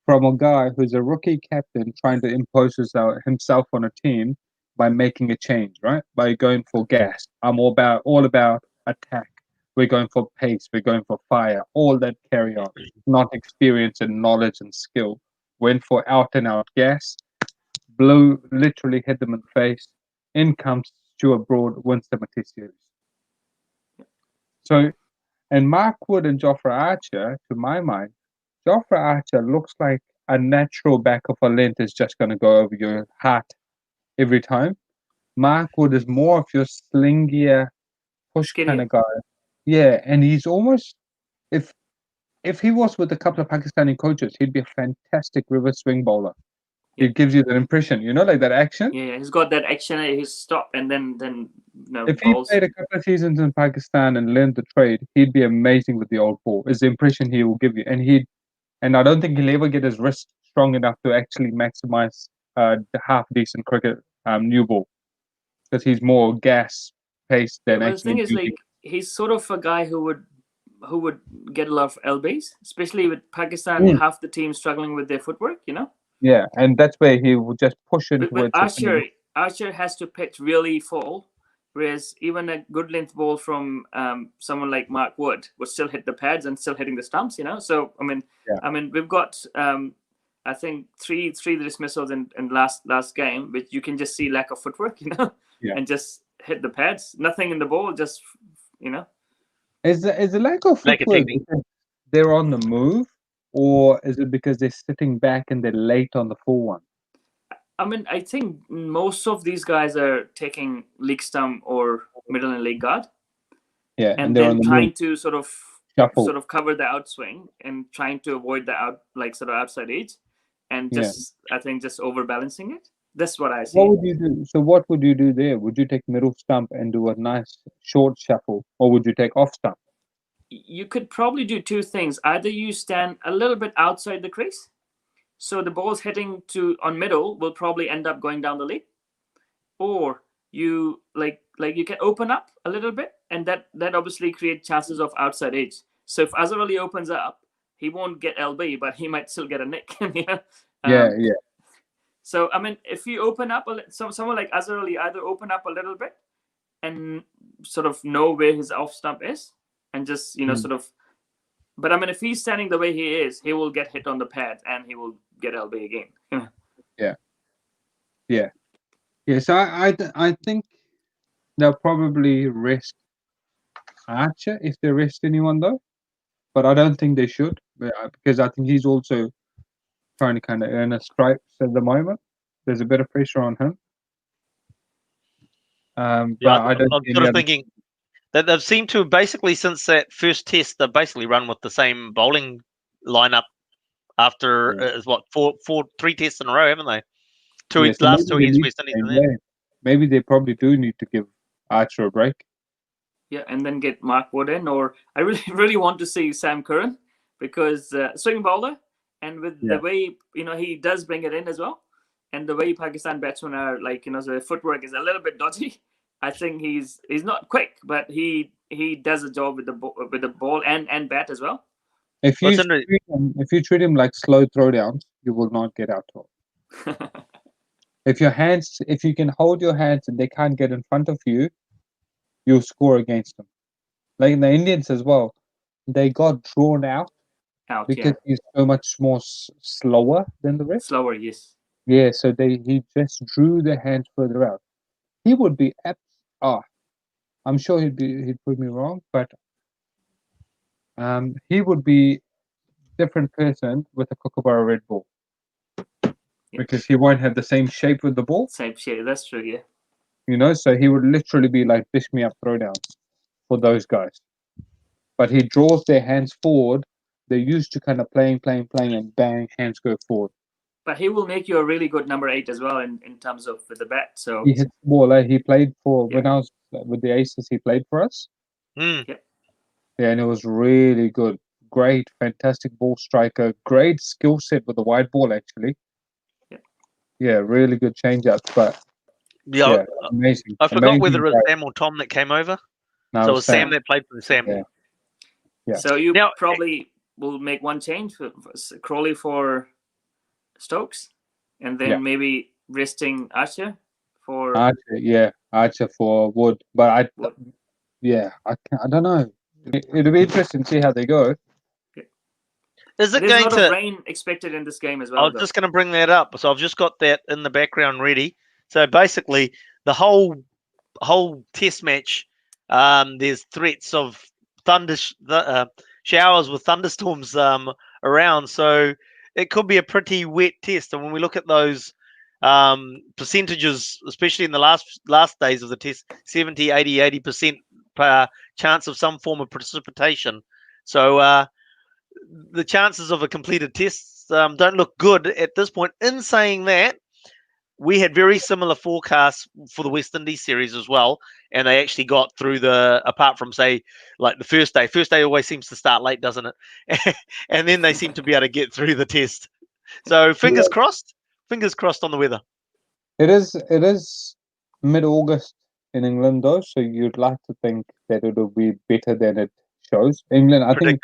Speaker 3: from a guy who's a rookie captain trying to impose himself on a team by making a change, right? By going for gas. I'm all about attack. We're going for pace. We're going for fire. All that carry on, not experience and knowledge and skill. Went for out and out gas. Blew, literally hit them in the face. In comes Stuart Broad, wins the Test series. So, and Mark Wood and Jofra Archer, to my mind, Jofra Archer looks like a natural back of a length is just going to go over your heart every time. Mark Wood is more of your slingier, push kind of guy. Yeah, and he's almost if he was with a couple of Pakistani coaches, he'd be a fantastic reverse swing bowler.
Speaker 2: Yeah.
Speaker 3: It gives you that impression, like that action.
Speaker 2: Yeah, he's got that action. He's stop and then
Speaker 3: if
Speaker 2: balls.
Speaker 3: he played a couple of seasons in Pakistan and learned the trade, he'd be amazing with the old ball. Is the impression he will give you, and I don't think he'll ever get his wrist strong enough to actually maximize the half decent cricket new ball, because he's more gas paced than
Speaker 2: Well,
Speaker 3: actually.
Speaker 2: the thing is, like, he's sort of a guy who would get a lot of LBs, especially with Pakistan. Half the team struggling with their footwork,
Speaker 3: Yeah, and that's where he will just push into
Speaker 2: but Archer has to pitch really full, whereas even a good length ball from someone like Mark Wood would still hit the pads and still hitting the stumps. So I mean, we've got I think three dismissals in last game, which you can just see lack of footwork, and just hit the pads. Nothing in the ball, just
Speaker 3: Is the lack of footwork because they're on the move, or is it because they're sitting back and they're late on the full one?
Speaker 2: I mean, I think most of these guys are taking leg stump or middle and leg guard.
Speaker 3: Yeah,
Speaker 2: and then trying to sort of cover the outswing and trying to avoid the outside edge, and just I think just overbalancing it. That's what I see.
Speaker 3: What would you do? So what would you do there? Would you take middle stump and do a nice short shuffle, or would you take off stump?
Speaker 2: You could probably do two things. Either you stand a little bit outside the crease, so the ball's hitting on middle will probably end up going down the leg, or you you can open up a little bit, and that obviously creates chances of outside edge. So if Azhar Ali opens up, he won't get LB, but he might still get a nick.
Speaker 3: Yeah.
Speaker 2: So I mean, if you open up someone like Azhar Ali, either open up a little bit and sort of know where his off stump is, and just sort of. But I mean, if he's standing the way he is, he will get hit on the pad and he will get LB again.
Speaker 3: Yeah. So I think they'll probably rest Archer if they rest anyone though, but I don't think they should, because I think he's also trying to kind of earn a stripes at the moment. There's a bit of pressure on him. But I don't.
Speaker 1: I'm sort of thinking that they've seemed to basically, since that first test, they've basically run with the same bowling lineup after three tests in a row, haven't they? Last two against West Indies.
Speaker 3: Maybe they probably do need to give Archer a break.
Speaker 2: Yeah, and then get Mark Wood in, or I really want to see Sam Curran, because swing bowler, and with the way he does bring it in as well, and the way Pakistan batsmen are the footwork is a little bit dodgy. I think he's not quick, but he does a job with the ball and bat as well.
Speaker 3: If you treat him like slow throwdowns, you will not get out of. If you can hold your hands and they can't get in front of you, you'll score against them. Like the Indians as well, they got drawn out because he's so much more slower than the rest.
Speaker 2: Slower, yes.
Speaker 3: Yeah, so he just drew their hands further out. He would be I'm sure he'd prove me wrong, but he would be different person with a Kookaburra red ball. Because he won't have the same shape with the ball.
Speaker 2: Same shape, that's true, yeah.
Speaker 3: So he would literally be like dish me up throwdowns for those guys. But he draws their hands forward. They're used to kind of playing, and bang, hands go forward.
Speaker 2: But he will make you a really good number 8 as well in terms of with the bat. So
Speaker 3: he hits the ball. He played for when I was with the Aces. He played for us.
Speaker 2: Yeah,
Speaker 3: and it was really good. Great, fantastic ball striker. Great skill set with the wide ball, actually. Yeah, really good change-ups. But
Speaker 1: Yeah,
Speaker 3: amazing.
Speaker 1: I forgot
Speaker 3: Amazing
Speaker 1: whether it was
Speaker 3: guy.
Speaker 1: Sam or Tom that came over.
Speaker 3: No,
Speaker 1: So it was Sam that played for Sam.
Speaker 3: Yeah. Yeah.
Speaker 2: So you
Speaker 1: Now,
Speaker 2: probably will make one change for Crawley for Stokes, and then maybe resting Archer for
Speaker 3: Archer for Wood. But
Speaker 2: Wood.
Speaker 3: I don't know. It'll be interesting to see how they go.
Speaker 1: is it
Speaker 2: There's a
Speaker 1: going
Speaker 2: lot
Speaker 1: to?
Speaker 2: of rain expected in this game as
Speaker 1: I
Speaker 2: well,
Speaker 1: was
Speaker 2: though.
Speaker 1: just going to bring that up. So I've just got that in the background ready. So basically, the whole test match, there's threats of showers with thunderstorms around. So it could be a pretty wet test. And when we look at those percentages, especially in the last days of the test, 70, 80, 80% chance of some form of precipitation. So the chances of a completed test don't look good at this point. In saying that, we had very similar forecasts for the West Indies series as well, and they actually got through apart from, say, like the first day. First day always seems to start late, doesn't it? And then they seem to be able to get through the test. So fingers crossed on the weather.
Speaker 3: It is mid-August in England though, so you'd like to think that it'll be better than it shows. I think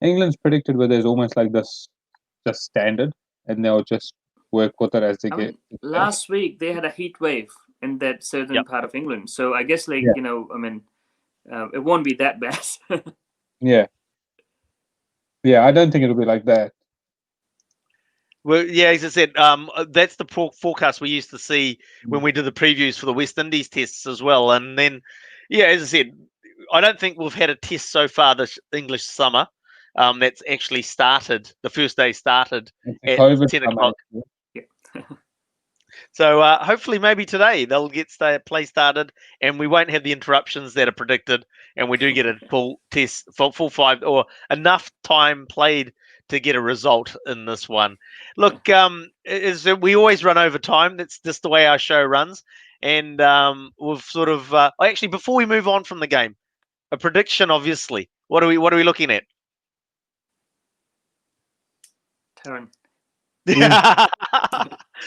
Speaker 3: England's predicted where there's almost like this just standard, and they'll just work with it as they get.
Speaker 2: Last week they had a heat wave in that certain part of England, so I guess it won't be that bad.
Speaker 3: Yeah, I don't think it'll be like that.
Speaker 1: Well, yeah, as I said, that's the forecast we used to see when we did the previews for the West Indies tests as well. And then, yeah, as I said, I don't think we've had a test so far this English summer that's actually started. The first day started at 10 o'clock. So hopefully maybe today they'll get play started and we won't have the interruptions that are predicted, and we do get a full test, full 5 or enough time played to get a result in this one. Look, we always run over time. That's just the way our show runs. And we've sort of actually, before we move on from the game, a prediction, obviously. What are we looking at?
Speaker 2: Turn.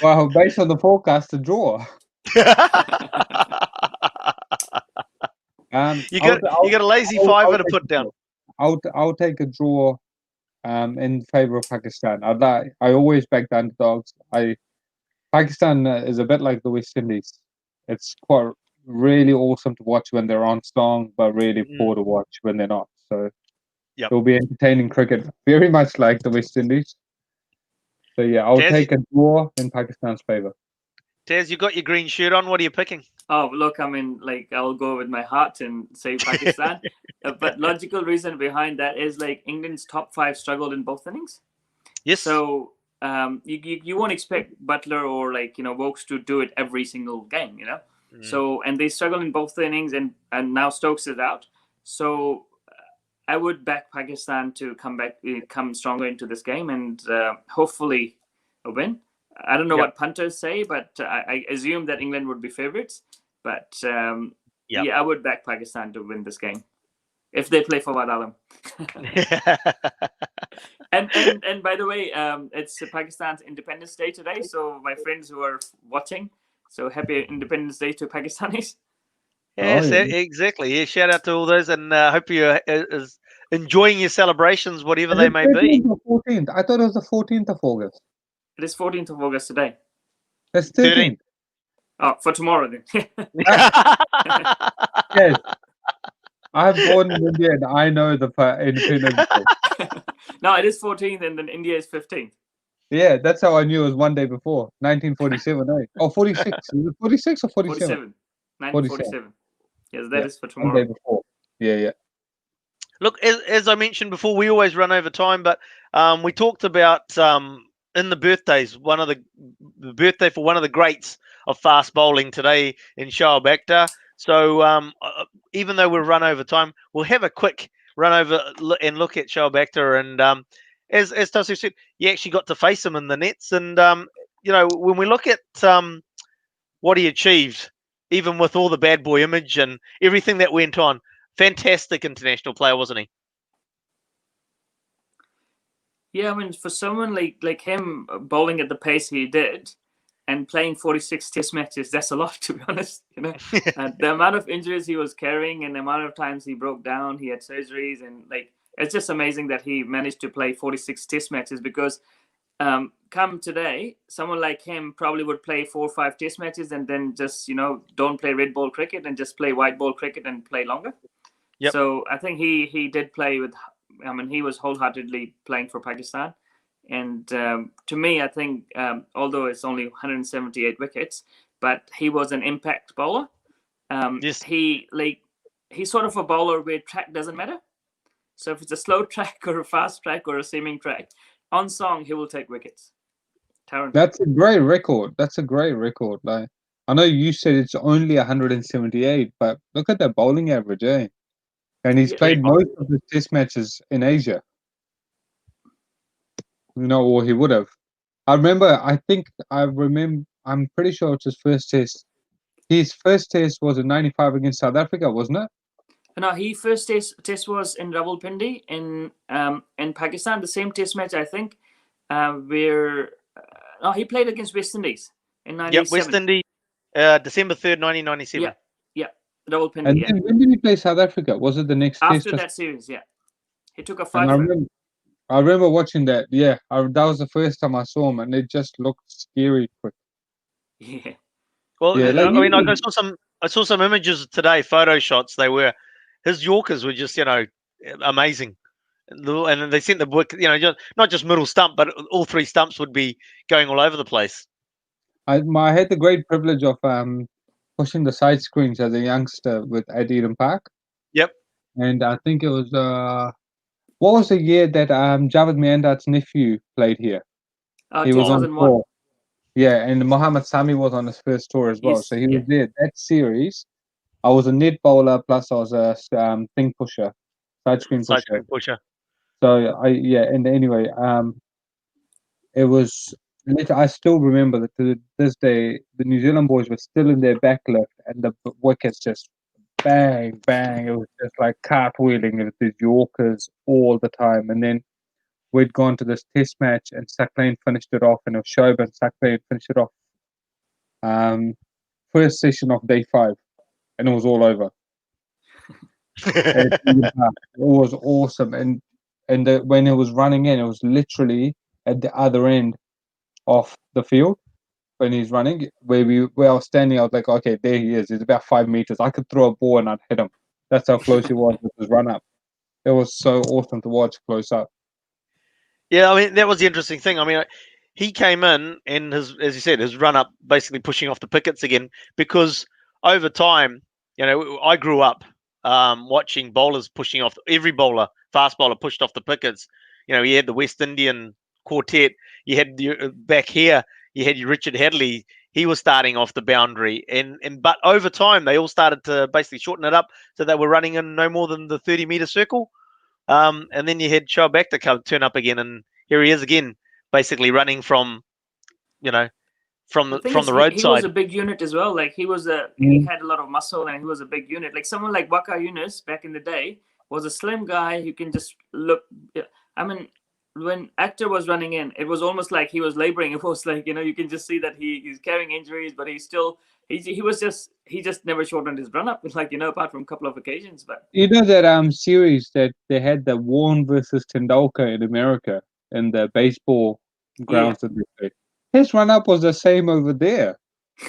Speaker 3: Well, based on the forecast, a draw.
Speaker 1: You got a lazy fiver to put down.
Speaker 3: I'll take a draw in favor of Pakistan. I always back the underdogs. Pakistan is a bit like the West Indies. It's quite really awesome to watch when they're on strong, but really poor to watch when they're not. So it'll be entertaining cricket, very much like the West Indies. So yeah, I'll take a draw in Pakistan's favor.
Speaker 1: Taz, you got your green shirt on. What are you picking?
Speaker 2: Oh, look, I'll go with my heart and say Pakistan. But logical reason behind that is England's top 5 struggled in both innings.
Speaker 1: Yes.
Speaker 2: So you won't expect Butler or Vokes to do it every single game, So, and they struggle in both innings, and now Stokes is out. So I would back Pakistan to come stronger into this game, and hopefully a win. I don't know what punters say, but I assume that England would be favorites. But I would back Pakistan to win this game if they play for Wad Alam. and by the way, it's Pakistan's Independence Day today. So my friends who are watching, so happy Independence Day to Pakistanis.
Speaker 1: Yes, exactly. Yeah, shout out to all those, and hope you're enjoying your celebrations, whatever they may be.
Speaker 3: 14th. I thought it was the 14th of August.
Speaker 2: It is 14th of August today.
Speaker 3: It's 13th.
Speaker 2: Oh, for tomorrow then.
Speaker 3: Yes. I'm born in India and I know the Independence Day.
Speaker 2: No, it is 14th and then India is 15th.
Speaker 3: Yeah, that's how I knew it was one day before. 1947, eh? Oh, 46. Is it 46 or 47?
Speaker 2: 1947. Yes, that is for tomorrow.
Speaker 3: One day before. Yeah.
Speaker 1: Look, as I mentioned before, we always run over time, but we talked about in the birthdays, the birthday for one of the greats of fast bowling today in Shoaib Akhtar. So even though we'll run over time, we'll have a quick run over and look at Shoaib Akhtar. And as Tasu said, you actually got to face him in the nets. And, when we look at what he achieved, even with all the bad boy image and everything that went on, fantastic international player, wasn't he?
Speaker 2: Yeah, for someone like him bowling at the pace he did, and playing 46 test matches, that's a lot, to be honest. The amount of injuries he was carrying and the amount of times he broke down, he had surgeries, and like, it's just amazing that he managed to play 46 test matches, because come today, someone like him probably would play 4 or 5 test matches and then just, don't play red ball cricket and just play white ball cricket and play longer.
Speaker 1: Yep.
Speaker 2: So I think he did play with, he was wholeheartedly playing for Pakistan. And to me, I think, although it's only 178 wickets, but he was an impact bowler.
Speaker 1: Yes.
Speaker 2: He's sort of a bowler where track doesn't matter. So if it's a slow track or a fast track or a seaming track, on song, he will take wickets. Taran.
Speaker 3: That's a great record. Like, I know you said it's only 178, but look at the bowling average, eh? And he's played most of the test matches in Asia. Or he would have. I'm pretty sure it's his first test. His first test was in 95 against South Africa, wasn't it?
Speaker 2: No, his first test was in Rawalpindi in Pakistan. The same test match, I think, where he played against West Indies in 97.
Speaker 1: Yep, West Indies, December 3rd, 1997.
Speaker 2: Yeah, Rawalpindi.
Speaker 3: And then when did he play South Africa? Was it the next test?
Speaker 2: After that series, yeah. He took a 5.
Speaker 3: I remember watching that. Yeah, that was the first time I saw him, and it just looked scary quick.
Speaker 2: Yeah.
Speaker 1: Well, yeah, I saw some images today, photo shots. His Yorkers were just, amazing. And they sent the book, not just middle stump, but all 3 stumps would be going all over the place.
Speaker 3: I had the great privilege of pushing the side screens as a youngster at Eden Park.
Speaker 1: Yep.
Speaker 3: And I think it was what was the year that Javed Miandat's nephew played here? He was on tour. Yeah, and Mohammad Sami was on his first tour as well. So he was there. That series, I was a net bowler plus I was a thing pusher, side screen pusher. So and anyway, it was. I still remember that to this day, the New Zealand boys were still in their backlift, and the wickets just bang, bang. It was just like cartwheeling with these Yorkers all the time. And then we'd gone to this test match, and Saklane finished it off, and it was Shoaib and Saklane finished it off. First session of day 5, and it was all over. It was awesome, and when it was running in, it was literally at the other end of the field when he's running. Where I was standing, I was like, okay, there he is. He's about 5 meters. I could throw a ball and I'd hit him. That's how close he was with his run up. It was so awesome to watch close up.
Speaker 1: Yeah, I mean, that was the interesting thing. I mean, he came in and as you said, his run up basically pushing off the pickets again, because over time, I grew up watching bowlers pushing off. Every bowler, fast bowler, pushed off the pickets. He had the West Indian quartet. You had back here, you had Richard Hadley. He was starting off the boundary, but over time they all started to basically shorten it up, so they were running in no more than the 30-meter circle. And then you had Shoaib Akhtar turn up again, and here he is again, basically running from the roadside.
Speaker 2: He was a big unit as well. Like he had a lot of muscle, and he was a big unit. Like someone like Waka Yunus back in the day was a slim guy who can just look. I mean, when Akhtar was running in, it was almost like he was laboring. It was like, you can just see that he's carrying injuries, but he just never shortened his run up, like, apart from a couple of occasions. But
Speaker 3: that series that they had, the Warren versus Tendulkar in America in the baseball grounds that they played. His run up was the same over there.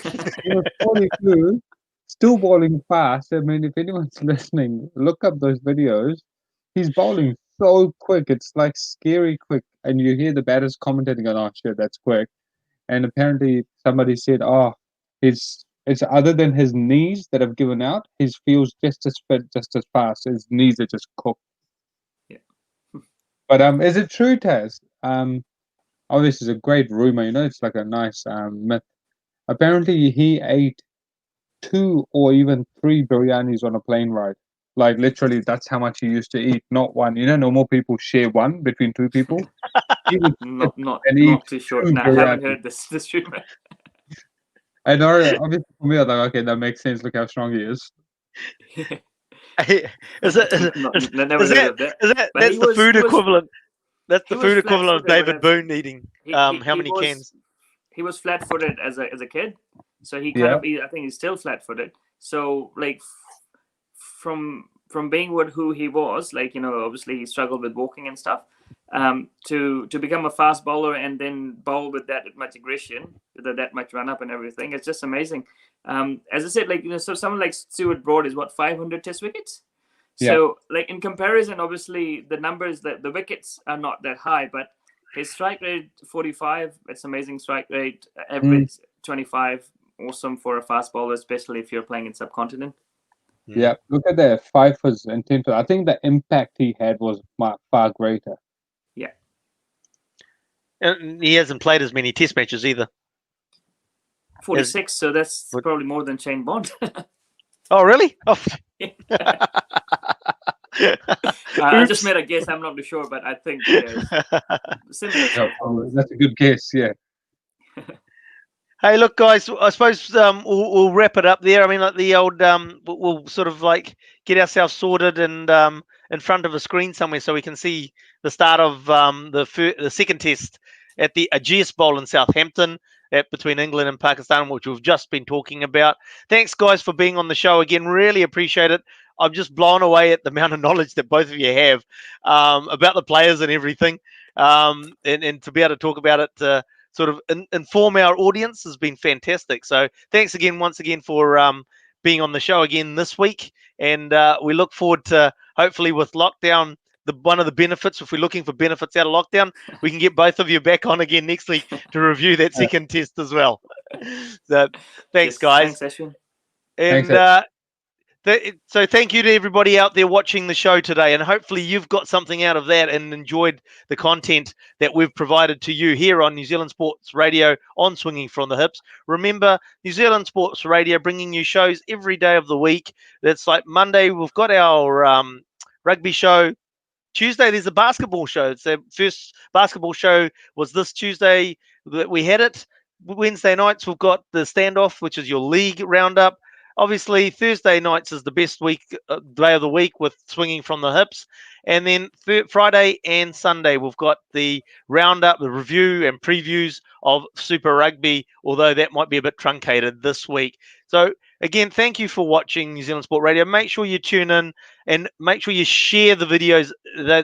Speaker 3: He was 42, still bowling fast. I mean, if anyone's listening, look up those videos. He's bowling so quick, it's like scary quick, and you hear the batters commentating going, "Oh shit, that's quick." And apparently somebody said, "Oh, it's other than his knees that have given out, his feels just as fit, just as fast. His knees are just cooked."
Speaker 2: Yeah.
Speaker 3: But is it true, Taz? Obviously, it's a great rumor. It's like a nice myth. Apparently, he ate 2 or even 3 biryanis on a plane ride. Like literally, that's how much he used to eat, not one. Normal people share one between 2 people. He was
Speaker 2: not too sure. No, I haven't heard this rumor.
Speaker 3: I know. Obviously, for me, I was like, okay, that makes sense. Look how strong he is.
Speaker 1: That's the food equivalent. That's the food equivalent of David Boone eating how many cans?
Speaker 2: he was flat-footed as a kid, so he kind of, I think he's still flat-footed. So like from being who he was, like, you know, obviously he struggled with walking and stuff, to become a fast bowler and then bowl with that much aggression, with that much run up and everything. It's just amazing. As I said, like, you know, so someone like Stuart Broad is what, 500 Test wickets. So like in comparison, obviously the numbers, that the wickets are not that high, but his strike rate 45, it's amazing strike rate. Average 25, awesome for a fast bowler, especially if you're playing in subcontinent.
Speaker 3: Yeah, look at the 5s and 10s. I think the impact he had was far greater.
Speaker 2: Yeah.
Speaker 1: And he hasn't played as many Test matches either.
Speaker 2: 46, so that's probably more than Shane Bond.
Speaker 1: Oh, really? Oh.
Speaker 2: I just made a guess. I'm not too sure, but I think similar.
Speaker 3: That's a good guess, yeah.
Speaker 1: Hey, look, guys, I suppose we'll wrap it up there. I mean, like the old, we'll sort of like get ourselves sorted and in front of a screen somewhere so we can see the start of the second test at the Ageas Bowl in Southampton between England and Pakistan, which we've just been talking about. Thanks, guys, for being on the show again. Really appreciate it. I'm just blown away at the amount of knowledge that both of you have about the players and everything, and to be able to talk about it. Sort of inform our audience has been fantastic. So thanks again, once again, for being on the show again this week. And we look forward to, hopefully with lockdown, one of the benefits, if we're looking for benefits out of lockdown, we can get both of you back on again next week to review that second test as well. So thanks, guys.
Speaker 2: Thanks, Ashwin.
Speaker 1: And so thank you to everybody out there watching the show today, and hopefully you've got something out of that and enjoyed the content that we've provided to you here on New Zealand Sports Radio on Swinging from the Hips. Remember, New Zealand Sports Radio bringing you shows every day of the week. That's like Monday, we've got our rugby show. Tuesday, there's a basketball show. It's the first basketball show was this Tuesday that we had it. Wednesday nights, we've got the standoff, which is your league roundup. Obviously, Thursday nights is the best day of the week with Swinging from the Hips. And then Friday and Sunday, we've got the roundup, the review and previews of Super Rugby, although that might be a bit truncated this week. So, again, thank you for watching New Zealand Sport Radio. Make sure you tune in and make sure you share the videos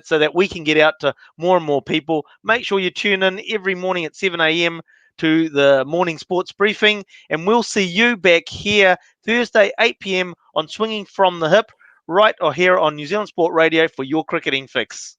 Speaker 1: so that we can get out to more and more people. Make sure you tune in every morning at 7 a.m. to the morning sports briefing, and we'll see you back here Thursday 8 p.m. on Swinging from the Hip, right or here on New Zealand Sport Radio for your cricketing fix.